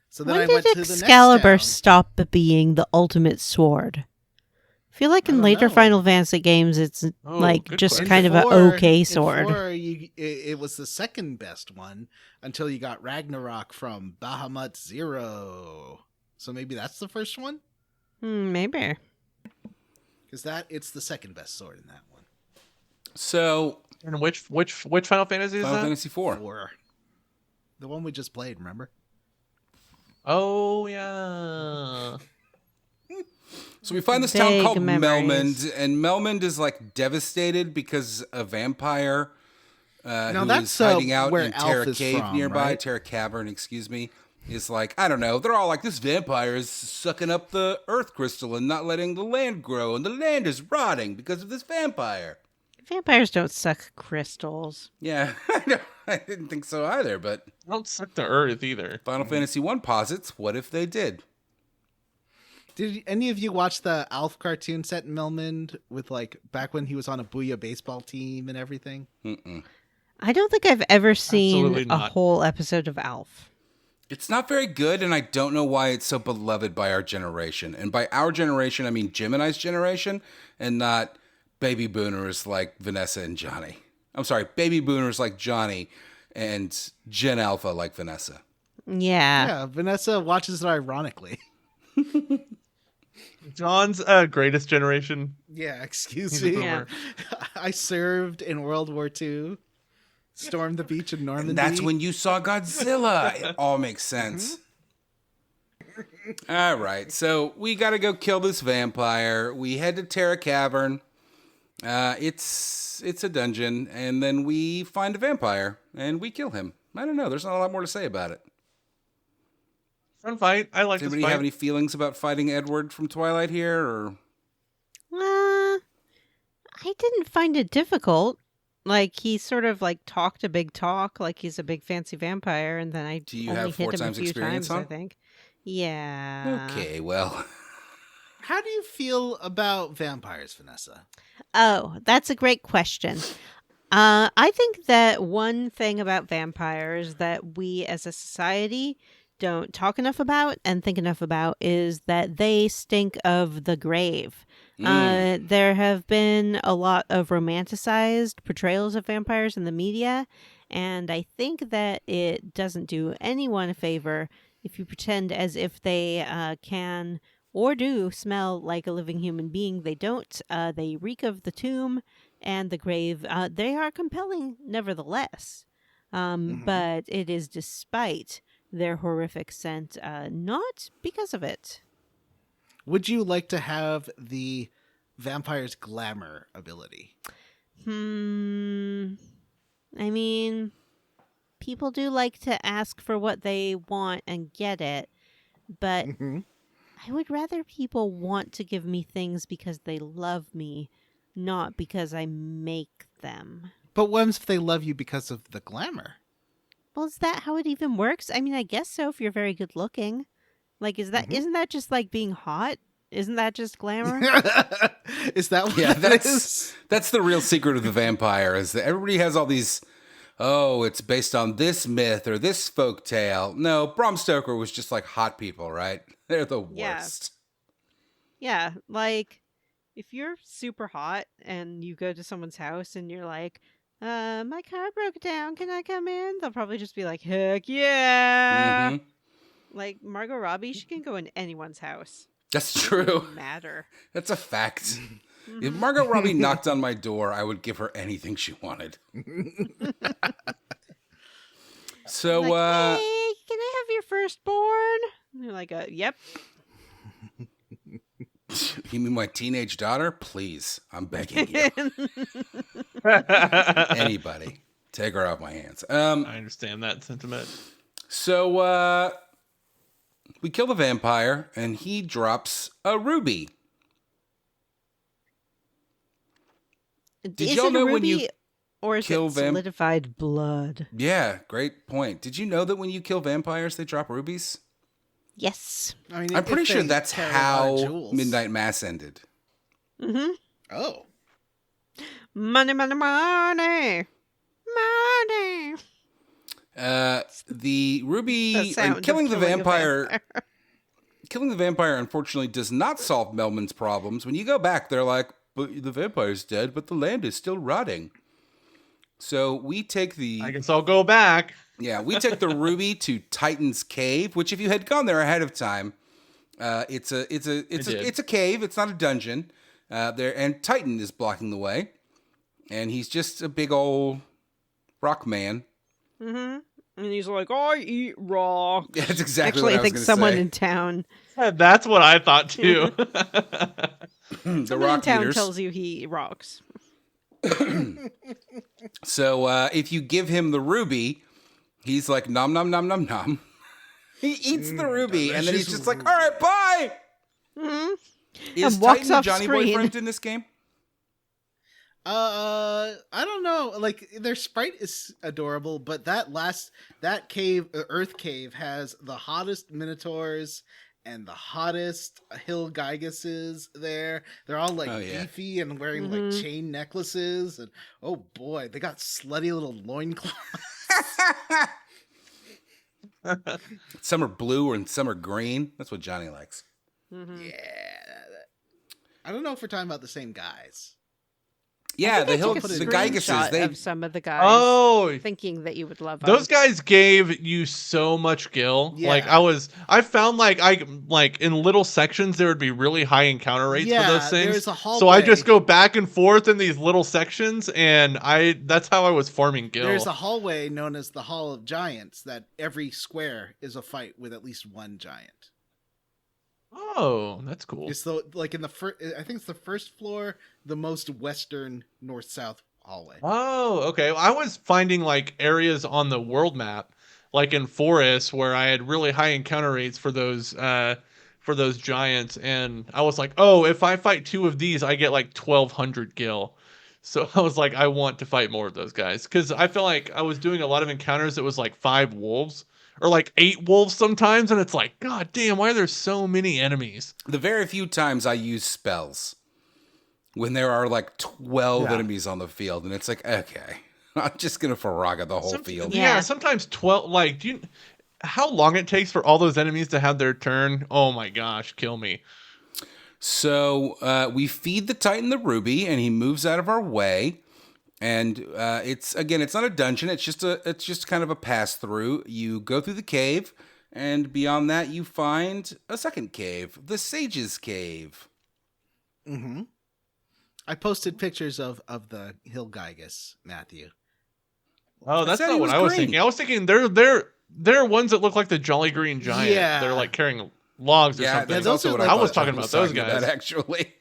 So then When I went did to the Excalibur next town. stop being the ultimate sword? I feel like I in don't later know. Final Fantasy games, it's like good just question. kind of an okay sword. It was the second best one until you got Ragnarok from Bahamut Zero. So maybe that's the first one? Maybe. Because it's the second best sword in that one. So, And which Final Fantasy is Final that? Fantasy IV. 4. The one we just played, remember? Oh yeah. So we find this town Vague called memories. Melmond, and Melmond is like devastated because a vampire who that's, is hiding out where in Alf Terra is Cave from, nearby, right? Terra Cavern, excuse me, is like, I don't know, they're all like, this vampire is sucking up the earth crystal and not letting the land grow, and the land is rotting because of this vampire. Vampires don't suck crystals. Yeah, I know. I didn't think so either, but I don't suck the earth either. Final Fantasy I posits, what if they did? Did any of you watch the Alf cartoon set in Melmond with like back when he was on a Booyah baseball team and everything? Mm-mm. I don't think I've ever seen Absolutely a not. whole episode of Alf. It's not very good, and I don't know why it's so beloved by our generation. And by our generation, I mean Jim and I's generation, and not baby boomers like Vanessa and Johnny. I'm sorry, baby boomers like Johnny and Gen Alpha like Vanessa. Yeah. Yeah, Vanessa watches it ironically. John's greatest generation. Yeah, excuse He's a me. boomer. I served in World War II, stormed the beach in Normandy. And that's when you saw Godzilla. It all makes sense. All right, so we got to go kill this vampire. We head to Terra Cavern. It's a dungeon, and then we find a vampire, and we kill him. I don't know. There's not a lot more to say about it. Fun fight. I like Does this anybody fight. have any feelings about fighting Edward from Twilight here? Or I didn't find it difficult. Like, he sort of like talked a big talk, like he's a big fancy vampire, and then I Do you only have hit 4 him a times few experience, times, huh? I think. Yeah. okay, well, How do you feel about vampires, Vanessa? Oh, that's a great question. I think that one thing about vampires that we as a society don't talk enough about and think enough about is that they stink of the grave. There have been a lot of romanticized portrayals of vampires in the media, and I think that it doesn't do anyone a favor if you pretend as if they can or do smell like a living human being. They don't. They reek of the tomb and the grave. They are compelling, nevertheless. But it is despite their horrific scent, not because of it. Would you like to have the vampire's glamour ability? I mean, people do like to ask for what they want and get it, but I would rather people want to give me things because they love me, not because I make them. But what if they love you because of the glamour? Well, is that how it even works? I mean, I guess so if you're very good looking. Like, isn't that just like being hot? Isn't that just glamour? Is that what yeah, that is? that's the real secret of the vampire is that everybody has all these, oh, it's based on this myth or this folk tale. No, Bram Stoker was just like hot people, right? They're the Yeah. worst. Yeah, like if you're super hot and you go to someone's house and you're like, my car broke down, can I come in? They'll probably just be like, heck yeah. Mhm. Like Margot Robbie, she can go in anyone's house. That's true. Doesn't matter. That's a fact. If Margot Robbie knocked on my door, I would give her anything she wanted. So, Like, hey, can I have your firstborn? And you're like, yep. you mean my teenage daughter? Please, I'm begging you. Anybody, take her off my hands. I understand that sentiment. So, we kill the vampire, and he drops a ruby. Did y'all know when you or is kill it solidified blood? Yeah, great point. Did you know that when you kill vampires, they drop rubies? Yes. I mean, I'm pretty if sure they that's carry a lot of how jewels. Midnight Mass ended. Mm-hmm. Oh. Money, money, money. Money. The ruby The sound and killing of the killing a vampire. Killing the vampire, unfortunately, does not solve Melman's problems. When you go back, they're like, but the vampire's dead, but the land is still rotting. So we take I guess I'll go back. we take the ruby to Titan's cave, which if you had gone there ahead of time, it's a cave. It's not a dungeon. And Titan is blocking the way, and he's just a big old rock man. Mm-hmm. And he's like, I eat rock. That's exactly Actually, what I I was think going to someone say. in town. That's what I thought too. The Someone in rock town eaters. tells you he rocks. So if you give him the ruby, he's like nom nom nom nom nom. He eats the ruby, and then he's just like, "All right, bye." Mm-hmm. Is And walks Titan the off Johnny screen. boyfriend in this game? I don't know. Like their sprite is adorable, but that cave, Earth Cave, has the hottest minotaurs and the hottest hill gigases there. They're all like beefy and wearing like chain necklaces, and oh boy, they got slutty little loincloths. Some are blue and some are green. That's what Johnny likes. Mm-hmm. Yeah, I don't know if we're talking about the same guys. Yeah, the took a Gygases. screenshot They of some of the guys. Oh, Thinking that you would love those them. guys gave you so much gil. Yeah. Like I found like in little sections there would be really high encounter rates for those things. There's a hallway. So I just go back and forth in these little sections, and that's how I was farming gil. There's a hallway known as the Hall of Giants that every square is a fight with at least one giant. Oh, that's cool. It's like in the first, I think it's the first floor, the most western north-south hallway. Oh, okay. I was finding like areas on the world map, like in forests, where I had really high encounter rates for those giants, and I was like, oh, if I fight 2 of these, I get like 1,200 gil. So I was like, I want to fight more of those guys because I feel like I was doing a lot of encounters that was like 5 wolves. Or like 8 wolves sometimes, and it's like, God damn, why are there so many enemies? the very few times I use spells when there are like 12 enemies on the field, and it's like, okay, I'm just gonna Faraga the whole field. Yeah, sometimes 12. Like, how long it takes for all those enemies to have their turn? Oh my gosh, kill me. So we feed the Titan the ruby, and he moves out of our way. And it's not a dungeon. It's just kind of a pass through. You go through the cave, and beyond that, you find a second cave, the Sage's Cave. Mm-hmm. I posted pictures of the hill gigas, Matthew. Oh, that's said not he what was I was green. thinking. I was thinking they're ones that look like the Jolly Green Giant. Yeah. They're like carrying logs or Yeah, something. that's those also are what like- I was talking about those guys. Actually.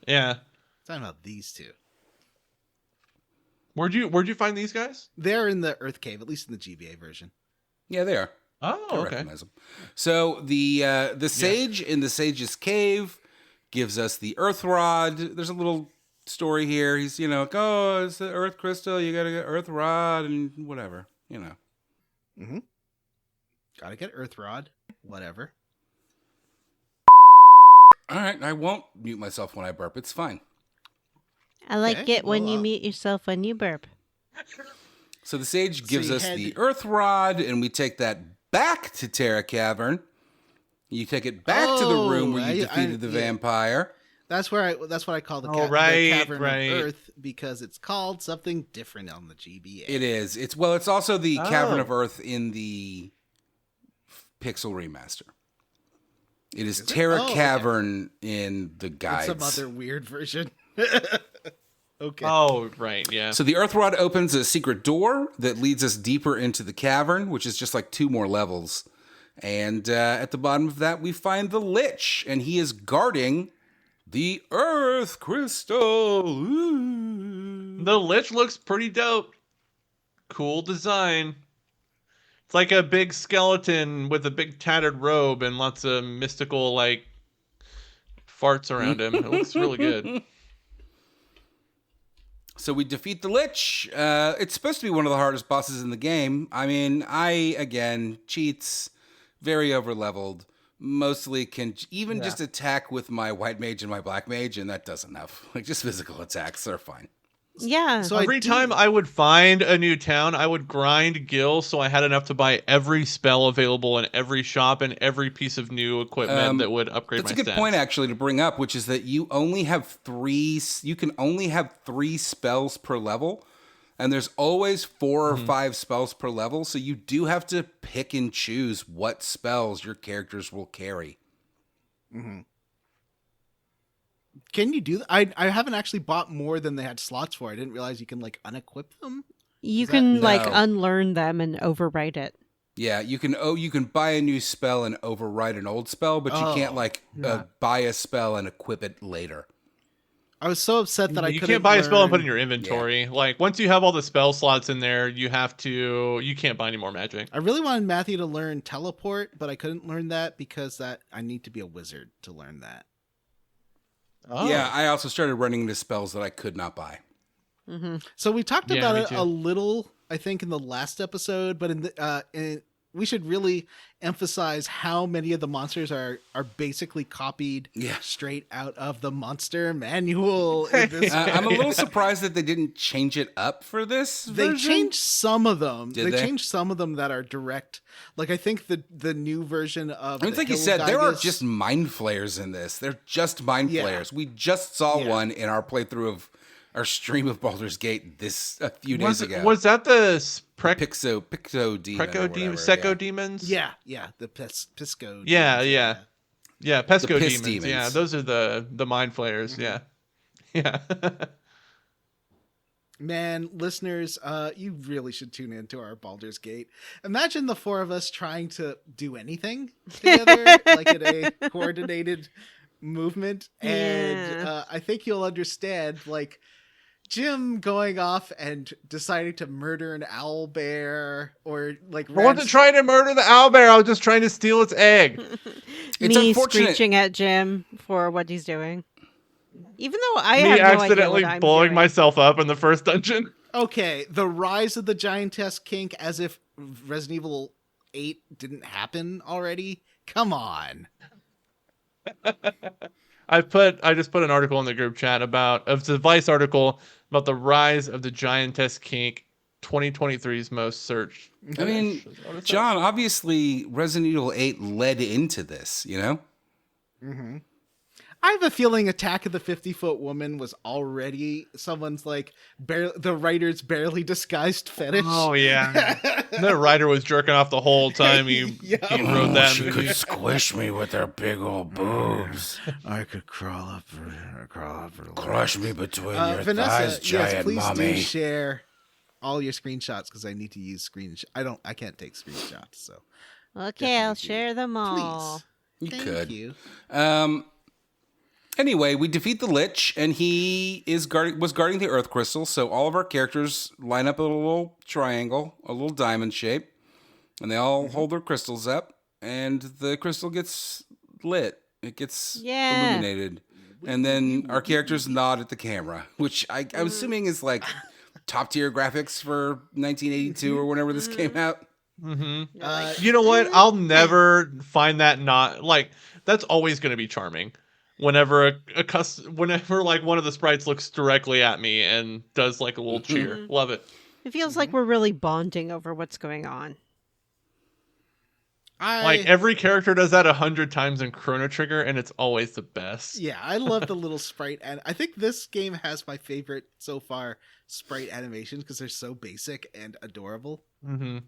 Yeah. Talking about these two. Where'd you find these guys? They're in the Earth Cave, at least in the GBA version. Yeah, they are. Oh, I okay. recognize them. So the sage in the Sage's Cave gives us the Earth Rod. There's a little story here. He's like, oh, it's the Earth Crystal. You gotta get Earth Rod and whatever. Mm-hmm. Gotta get Earth Rod. Whatever. All right, I won't mute myself when I burp. It's fine. I like Okay, it when well, you mute yourself when you burp. So the sage gives you us had- the Earth Rod, and we take that back to Terra Cavern. You take it back to the room where you defeated the vampire. That's what I call the, Oh, the right, Cavern right. of Earth, because it's called something different on the GBA. It is. It's also the Cavern Oh. of Earth in the Pixel remaster. It is Is it? Terra Oh, okay. Cavern in the It's guides. some other weird version. Okay. Oh, right, yeah. So the earth rod opens a secret door that leads us deeper into the cavern, which is just like 2 more levels. And at the bottom of that, we find the Lich, and he is guarding the earth crystal. Ooh. The Lich looks pretty dope. Cool design. It's like a big skeleton with a big tattered robe and lots of mystical, like, farts around him. It looks really good. So we defeat the Lich. It's supposed to be one of the hardest bosses in the game. I mean, again, cheats, very overleveled. Mostly can even just attack with my white mage and my black mage, and that does enough. Like, just physical attacks are fine. Yeah. So Every time I would find a new town, I would grind gil so I had enough to buy every spell available in every shop and every piece of new equipment that would upgrade my stats. That's a good point, actually, to bring up, which is that you only have 3. You can only have 3 spells per level, and there's always 4 or 5 spells per level. So you do have to pick and choose what spells your characters will carry. Mm-hmm. Can you do that? I haven't actually bought more than they had slots for. I didn't realize you can like unequip them. You Is can that- like No. unlearn them and overwrite it. Yeah, you can buy a new spell and overwrite an old spell, but you can't buy a spell and equip it later. I was so upset that I You couldn't can't buy a spell and put it in learn- your inventory. Like, once you have all the spell slots in there, you can't buy any more magic. I really wanted Matthew to learn teleport, but I couldn't learn that because I need to be a wizard to learn that. Oh. Yeah, I also started running into spells that I could not buy. So we talked Yeah, about me it too. a little, I think, in the last episode, but we should really emphasize how many of the monsters are basically copied straight out of the monster manual. In this I'm a little surprised that they didn't change it up for this They version. changed some of them. Did they? Changed some of them that are direct. Like I think the new version of I mean, the like you Hill said, there are Gigas- just mind flayers in this. They're just mind Yeah. flayers. We just saw Yeah. one in our playthrough of our stream of Baldur's Gate a few days ago. Was that the Pixo demon? Preco or demon, whatever, Seco demons? Yeah, the Pisco. Yeah, demons, yeah. Yeah, Pesco The piss demons. demons. Yeah, those are the mind flayers. Yeah. Yeah. Man, listeners, you really should tune into our Baldur's Gate. Imagine the 4 of us trying to do anything together, like in a coordinated movement. And Yeah. I think you'll understand, like, Jim going off and deciding to murder an owl bear, or like I wasn't trying to murder the owlbear. I was just trying to steal its egg. It's Me unfortunate- screeching at Jim for what he's doing. Even though I Me have no idea accidentally what I'm blowing doing. myself up in the first dungeon. Okay, the rise of the giantess kink, as if Resident Evil 8 didn't happen already. Come on. I just put an article in the group chat about the Vice article about the rise of the giantess kink, 2023's most searched. I mean, John, obviously Resident Evil 8 led into this, you know? Mm-hmm. I have a feeling Attack of the 50-Foot Woman was already someone's like the writer's barely disguised fetish. Oh yeah, the writer was jerking off the whole time he wrote that movie. squish me with her big old boobs. I could crawl up her. Crush me between Vanessa, yes, please do share all your screenshots because I need to use I can't take screenshots, so Okay, I'll Definitely do. share them all. please. You Thank could. you. Anyway, we defeat the Lich, and he was guarding the Earth Crystal, so all of our characters line up a little triangle, a little diamond shape, and they all hold their crystals up, and the crystal gets lit. It gets illuminated. And then our characters nod at the camera, which I'm assuming is like top-tier graphics for 1982 or whenever this came out. Mm-hmm. You know what? I'll never find that not like that's always going to be charming. Whenever whenever like one of the sprites looks directly at me and does like a little cheer, love it. It feels like we're really bonding over what's going on. Like every character does that 100 times in Chrono Trigger, and it's always the best. Yeah, I love the little sprite, and I think this game has my favorite so far sprite animations because they're so basic and adorable. Mm-hmm.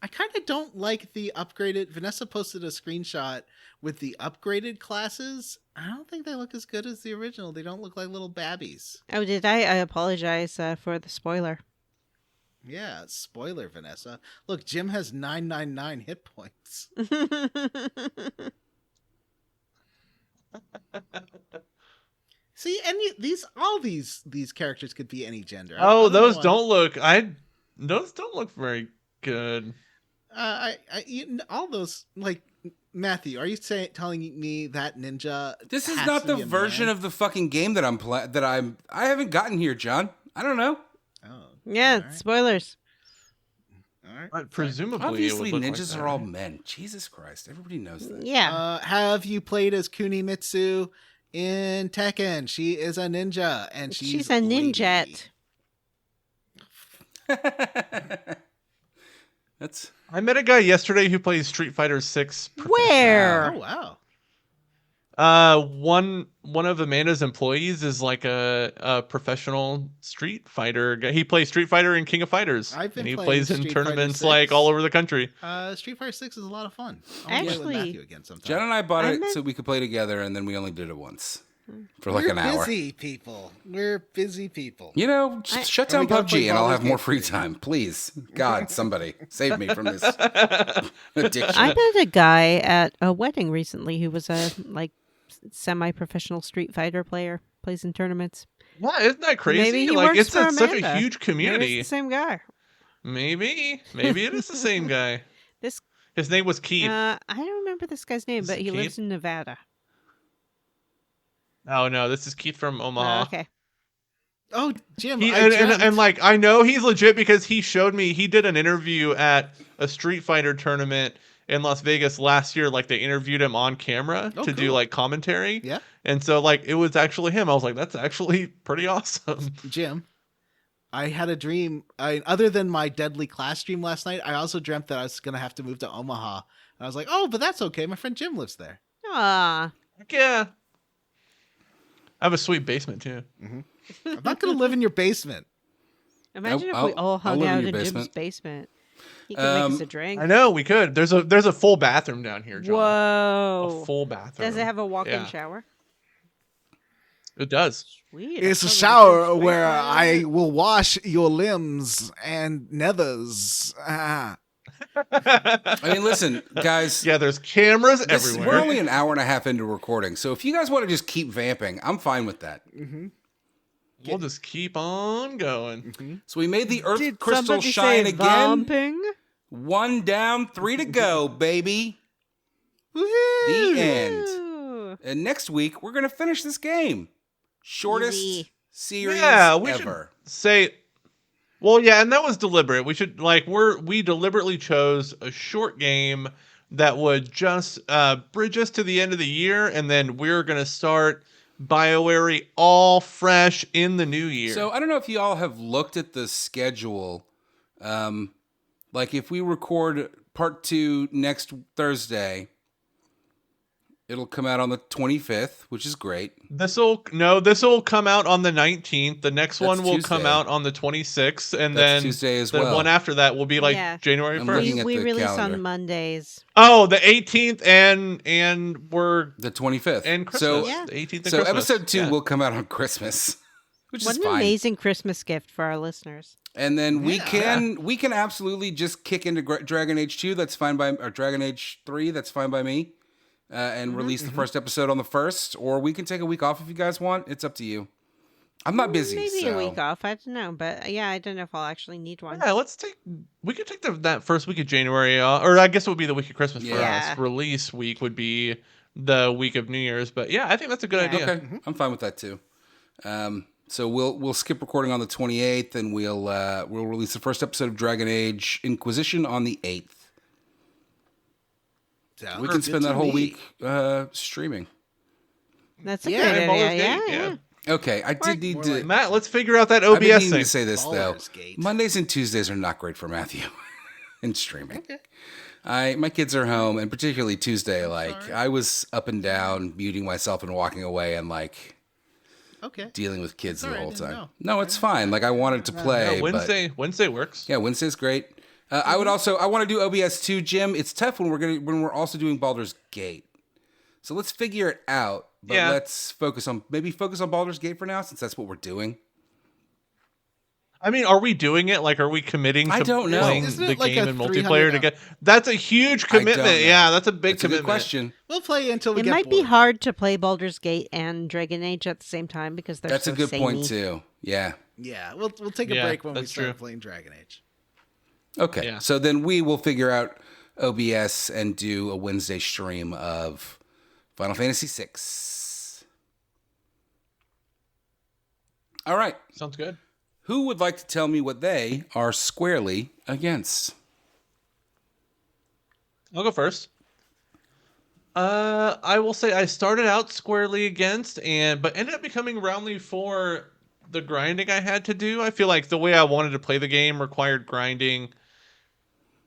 I kind of don't like the upgraded. Vanessa posted a screenshot with the upgraded classes. I don't think they look as good as the original. They don't look like little babbies. Oh, did I? I apologize for the spoiler. Yeah, spoiler, Vanessa. Look, Jim has 999 hit points. See, all these characters could be any gender. Oh, those know don't look. Those don't look very good. all those, like, Matthew, are you telling me that ninja? This is has not to the be a version man? of the fucking game that I haven't gotten here, John. I don't know. Oh, Yeah, all right. Spoilers. All right. But presumably, Obviously, it would look ninjas like that, are all right? men. Jesus Christ, everybody knows that. Yeah. Have you played as Kunimitsu in Tekken? She is a ninja, and She's a ninjet. That's I met a guy yesterday who plays Street Fighter 6. Where? Oh wow! One of Amanda's employees is like a professional Street Fighter guy. He plays Street Fighter and King of Fighters. I've been and he playing plays in Street Fighter tournaments 6. like all over the country. Street Fighter 6 is a lot of fun. I wanna play with Actually, Matthew again sometime. Jen and I bought I it meant- so we could play together, and then we only did it once for like We're an hour. busy people. We're busy people. You know, just shut down we gotta play PUBG and I'll have Baldur's more Gate free 3. time, please. God, somebody save me from this addiction. I met a guy at a wedding recently who was a semi-professional Street Fighter player. Plays in tournaments. Wow, isn't that crazy? Maybe he like works it's for such a Amanda. huge Maybe community. it's the same guy. Maybe it is the same guy. This His name was Keith. I don't remember this guy's name, Is but it he Keith? lives in Nevada. Oh no, this is Keith from Omaha. Okay. Oh, Jim, He, I and, dreamt. and like I know he's legit because he showed me he did an interview at a Street Fighter tournament in Las Vegas last year. Like they interviewed him on camera Oh, to do cool. like commentary. Yeah. And so like it was actually him. I was like, that's actually pretty awesome. Jim, I had a dream. Other than my deadly class dream last night, I also dreamt that I was going to have to move to Omaha. And I was like, oh, but that's okay. My friend Jim lives there. Ah. Heck yeah. I have a sweet basement too. I'm not going to live in your basement. Imagine if I'll- we all I'll hung live in out your in Jim's basement. basement. He could make us a drink. I know we could. There's a full bathroom down here, John. Whoa. A full bathroom. Does it have a walk-in Yeah. shower? It does. Sweet. It's a I'll shower probably get where Jim's I basement. will wash your limbs and nethers. Ah. I mean, listen, guys. Yeah, there's cameras We're everywhere. only an hour and a half into recording, so if you guys want to just keep vamping, I'm fine with that. We'll just keep on going. So we made the Earth Did crystal somebody shine say again. vamping? 1 down, 3 to go, baby. Woohoo! The end. Ooh. And next week we're gonna finish this game. Shortest Easy. series Yeah, we ever. should say. Well, yeah, and that was deliberate. We should we deliberately chose a short game that would just bridge us to the end of the year, and then we're gonna start BioWare all fresh in the new year. So I don't know if you all have looked at the schedule. Like if we record part 2 next Thursday, it'll come out on the 25th, which is great. This'll come out on the 19th. The next That's one will come Tuesday. out on the 26th, and That's then Tuesday as the well. one after that will be like Yeah. January I'm 1st. looking at We the release calendar. on Mondays. Oh, the 18th and we're The 25th. and Christmas. So, Yeah. The 18th and so Christmas. episode 2 Yeah. will come out on Christmas, which What is an fine. amazing Christmas gift for our listeners. And then we Yeah. can absolutely just kick into Dragon Age 2. That's fine by or Dragon Age 3. That's fine by me. And release the first episode on the 1st, or we can take a week off if you guys want. It's up to you. I'm not busy. Maybe so. a week off. I don't know, but yeah, I don't know if I'll actually need one. Yeah, we could take that first week of January, or I guess it would be the week of Christmas for Yeah. us. Release week would be the week of New Year's, but yeah, I think that's a good Yeah. idea. Okay, I'm fine with that too. So we'll skip recording on the 28th, and we'll release the first episode of Dragon Age Inquisition on the 8th. Sounds We can good spend to that whole me. week streaming. That's a Yeah, great and Baldur's idea. Gate, Yeah, yeah. yeah. Okay, I did need more to. like Matt, let's figure out that I've been OBS needing thing. to say this though. Baldur's Gate. Mondays and Tuesdays are not great for Matthew in streaming. Okay. My kids are home, and particularly Tuesday. Like I was up and down, muting myself and walking away, and like Okay. dealing with kids It's the all whole right, I didn't time. know. No, it's fine. Like I wanted to play. No, but- Wednesday works. yeah, Wednesday's great. I would also. I want to do OBS too, Jim. It's tough when we're also doing Baldur's Gate. So let's figure it out. But let's focus on Baldur's Gate for now, since that's what we're doing. I mean, are we doing it? Like, are we committing to playing the game in multiplayer together? That's a huge commitment. Yeah, that's a big commitment. A good question. We'll play until we get bored. It might be hard to play Baldur's Gate and Dragon Age at the same time because they're That's so a good samey. point too. Yeah. Yeah, we'll take a break when we start playing Dragon Age. Okay, so then we will figure out OBS and do a Wednesday stream of Final Fantasy VI. All right. Sounds good. Who would like to tell me what they are squarely against? I'll go first. I will say I started out squarely against, but ended up becoming roundly for the grinding I had to do. I feel like the way I wanted to play the game required grinding,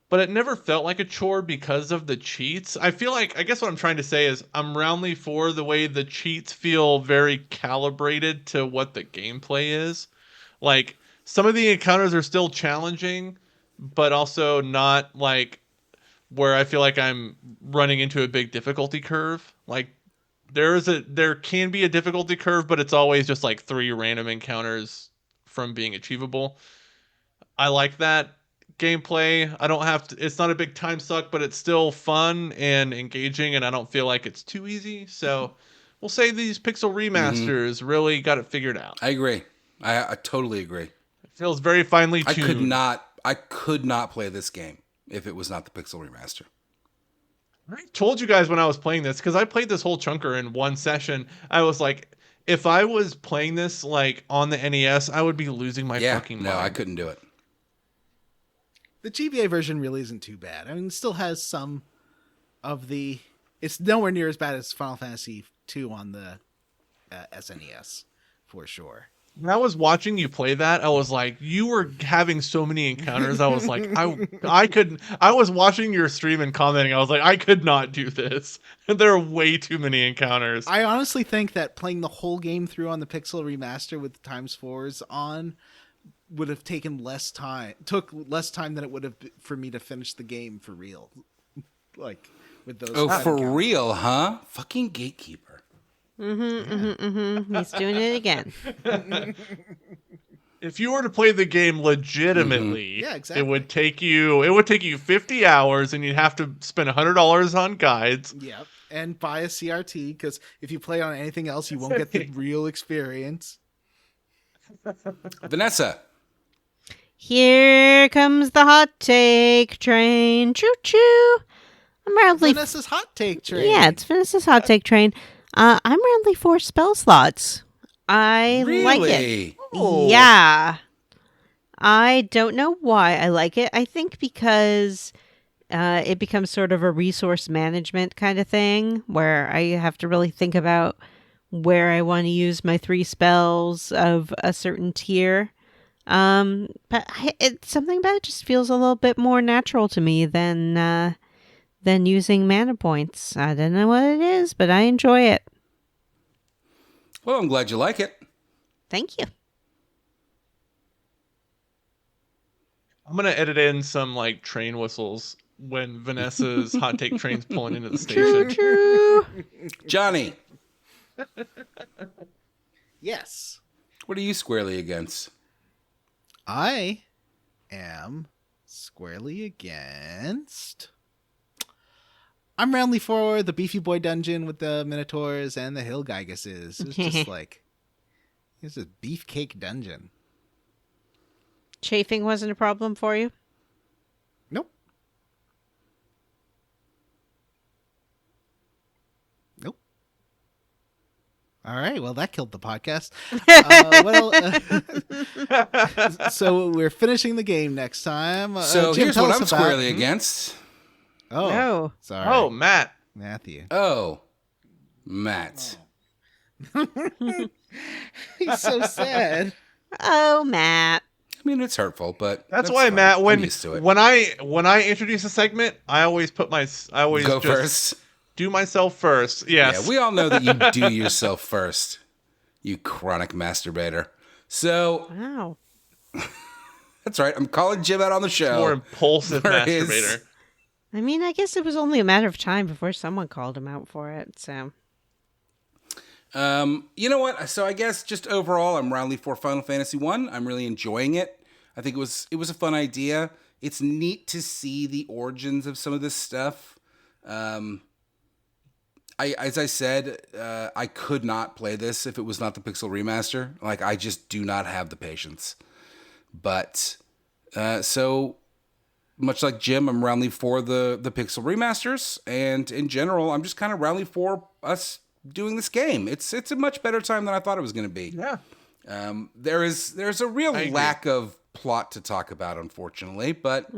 but it never felt like a chore because of the cheats. I guess what I'm trying to say is I'm roundly for the way the cheats feel very calibrated to what the gameplay is. Like, some of the encounters are still challenging, but also not like where I feel like I'm running into a big difficulty curve. Like, there can be a difficulty curve, but it's always just like 3 random encounters from being achievable. I like that gameplay. I don't have to, it's not a big time suck, but it's still fun and engaging, and I don't feel like it's too easy. So we'll say these pixel remasters really got it figured out. I agree. I totally agree. It feels very finely tuned. I could not play this game if it was not the pixel remaster. I told you guys when I was playing this, because I played this whole chunker in one session. I was like, if I was playing this like on the NES, I would be losing my fucking mind. No, I couldn't do it. The GBA version really isn't too bad. I mean, it still has some of the... It's nowhere near as bad as Final Fantasy II on the SNES, for sure. When I was watching you play that, I was like, you were having so many encounters. I was like, I couldn't. I was watching your stream and commenting. I was like, I could not do this. There are way too many encounters. I honestly think that playing the whole game through on the Pixel Remaster with the ×4s on would have taken less time. Took less time than it would have for me to finish the game for real. Like with those. Oh, for real, huh? Fucking gatekeeper. He's doing it again. If you were to play the game legitimately, Yeah, exactly. it would take you 50 hours, and you'd have to spend $100 on guides. Yep, and buy a CRT, because if you play on anything else, you won't get the real experience. Vanessa. Here comes the hot take train. Choo choo. I'm roundly. Vanessa's hot take train. Yeah, it's Vanessa's hot take train. I'm roundly for spell slots. I like it. Oh. Yeah. I don't know why I like it. I think because it becomes sort of a resource management kind of thing where I have to really think about where I want to use my 3 spells of a certain tier. But it's something about it just feels a little bit more natural to me than using mana points. I don't know what it is, but I enjoy it. Well, I'm glad you like it. Thank you. I'm gonna edit in some like train whistles when Vanessa's hot take train's pulling into the station. Choo. Johnny. Yes. What are you squarely against? I am squarely against... I'm roundly for the Beefy Boy dungeon with the Minotaurs and the Hill Gyguses. It's just like... It's a beefcake dungeon. Chafing wasn't a problem for you? Nope. Nope. All right, well, that killed the podcast. So we're finishing the game next time. So Jim, here's tell what us I'm about- squarely against. Oh, No. sorry. Oh, Matt. Matthew. Oh, Matt. He's so sad. Oh, Matt. I mean, it's hurtful, but That's why, fine. Matt. I'm used to it. When I introduce a segment, I always go just first. do myself first. Yes. Yeah, we all know that you do yourself first. You chronic masturbator. So, Wow. That's right. I'm calling Jim out on the show. More impulsive For his- masturbator. I mean, I guess it was only a matter of time before someone called him out for it. So, you know what? So I guess just overall, I'm roundly for Final Fantasy 1. I'm really enjoying it. I think it was a fun idea. It's neat to see the origins of some of this stuff. As I said, I could not play this if it was not the Pixel remaster. Like, I just do not have the patience. But so much like Jim, I'm roundly for the Pixel remasters, and in general, I'm just kind of roundly for us doing this game. It's a much better time than I thought it was going to be. Yeah. There's a real lack of plot to talk about, unfortunately, but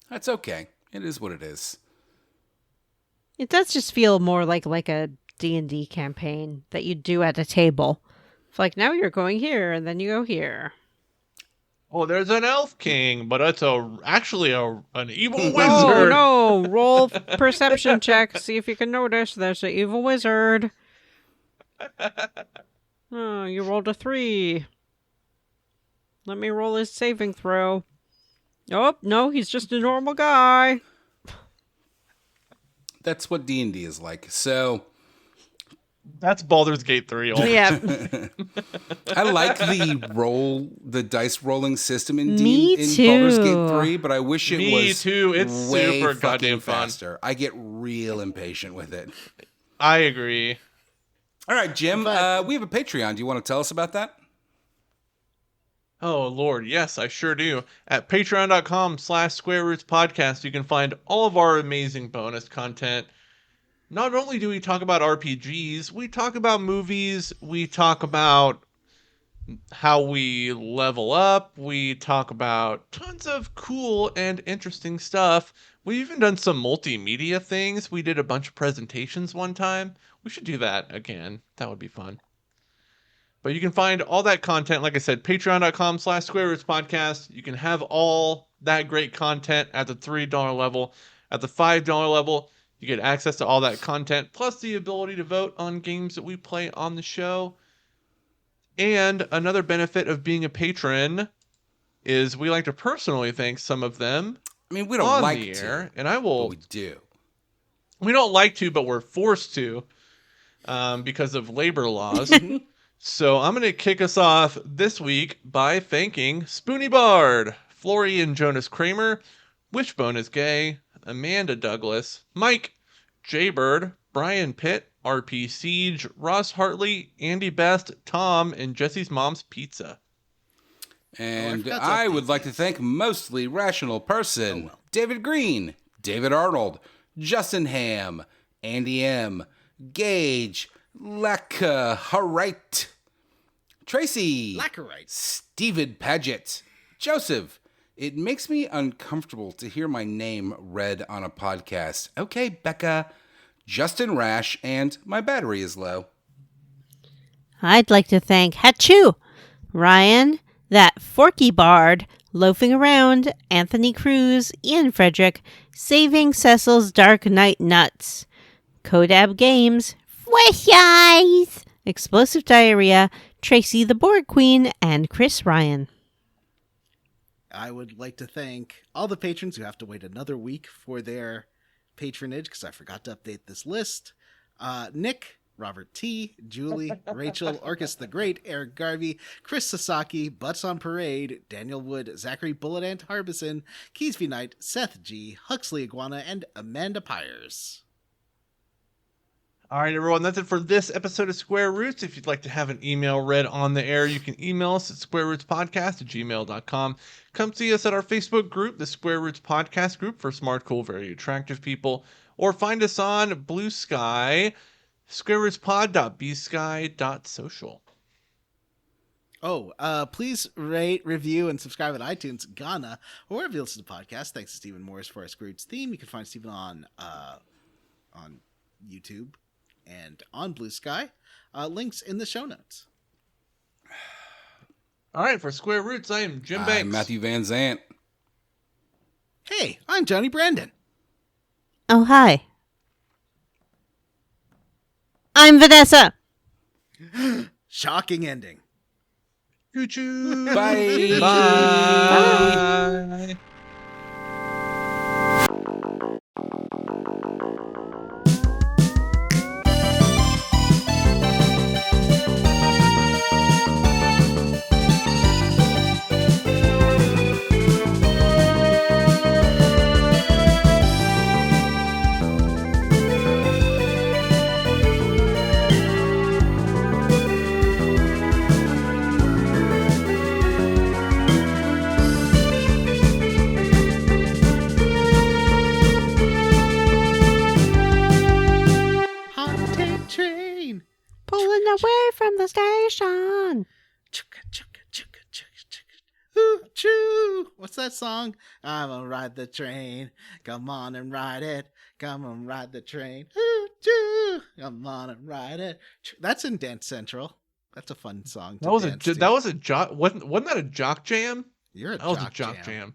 that's okay. It is what it is. it does just feel more like a D&D campaign that you do at a table. It's like, now you're going here, and then you go here. Oh, there's an elf king, but it's actually an evil Oh, wizard. no. Roll perception check. See if you can notice there's an evil wizard. Oh, you rolled a 3. Let me roll his saving throw. Oh, no, he's just a normal guy. That's what D&D is like. So That's Baldur's Gate 3. Yeah. I like the dice rolling system in Me in too. Baldur's Gate 3, but I wish it Me was too. It's way super fucking goddamn fun. faster. I get real impatient with it. I agree. All right, Jim, But- we have a Patreon. Do you want to tell us about that? Oh, Lord, yes, I sure do. At patreon.com/Square Roots Podcast, you can find all of our amazing bonus content. Not only do we talk about RPGs, we talk about movies, we talk about how we level up, we talk about tons of cool and interesting stuff. We've even done some multimedia things. We did a bunch of presentations one time. We should do that again. That would be fun. But you can find all that content, like I said, patreon.com/Square Roots Podcast. You can have all that great content at the $3 level. At the $5 level, you get access to all that content, plus the ability to vote on games that we play on the show. And another benefit of being a patron is we like to personally thank some of them I mean, we don't on like the to, air. And I but will... we do. We don't like to, but we're forced to because of labor laws. So I'm going to kick us off this week by thanking Spoony Bard, Flory and Jonas Kramer, Wishbone is Gay, Amanda Douglas, Mike, Jaybird, Brian Pitt, RP Siege, Ross Hartley, Andy Best, Tom, and Jesse's Mom's Pizza. And forgot to I update would like to these. thank Mostly Rational Person, well. David Green, David Arnold, Justin Ham, Andy M, Gage, Lacka Harite, Tracy, Lacquerite. Steven Paget, Joseph. It makes me uncomfortable to hear my name read on a podcast. Okay, Becca, Justin Rash, and my battery is low. I'd like to thank Hachu, Ryan, that Forky Bard, Loafing Around, Anthony Cruz, Ian Frederick, Saving Cecil's Dark Night Nuts, Kodab Games, Fresh Eyes, Explosive Diarrhea, Tracy the Board Queen, and Chris Ryan. I would like to thank all the patrons who have to wait another week for their patronage because I forgot to update this list. Nick, Robert T, Julie, Rachel, Orcus the Great, Eric Garvey, Chris Sasaki, Butts on Parade, Daniel Wood, Zachary Bullet Ant Harbison, Keys V Knight, Seth G, Huxley Iguana, and Amanda Pyers. All right, everyone, that's it for this episode of Square Roots. If you'd like to have an email read on the air, you can email us at squarerootspodcast@gmail.com. Come see us at our Facebook group, the Square Roots Podcast Group for smart, cool, very attractive people. Or find us on Blue Sky, squarerootspod.bsky.social. Please rate, review, and subscribe at iTunes, Ghana, or wherever you listen to podcasts. Thanks to Stephen Morris for our Square Roots theme. You can find Stephen on YouTube and on Blue Sky. Links in the show notes. All right, for Square Roots, I am Jim Banks. I'm Matthew Van Zant. Hey, I'm Johnny Brandon. Oh, hi. I'm Vanessa. Shocking ending. Choo choo. Bye. Bye. Haunted train. Pulling away from the station. Chugga, chugga, chugga, chugga, chugga. Ooh, choo. What's that song? I'm gonna ride the train. Come on and ride it. Come on, ride the train. Ooh, choo. Come on and ride it. That's in Dance Central. That's a fun song. To That was dance to. that was a jock. Wasn't that a jock jam? You're a That was a jock jock jam. jam.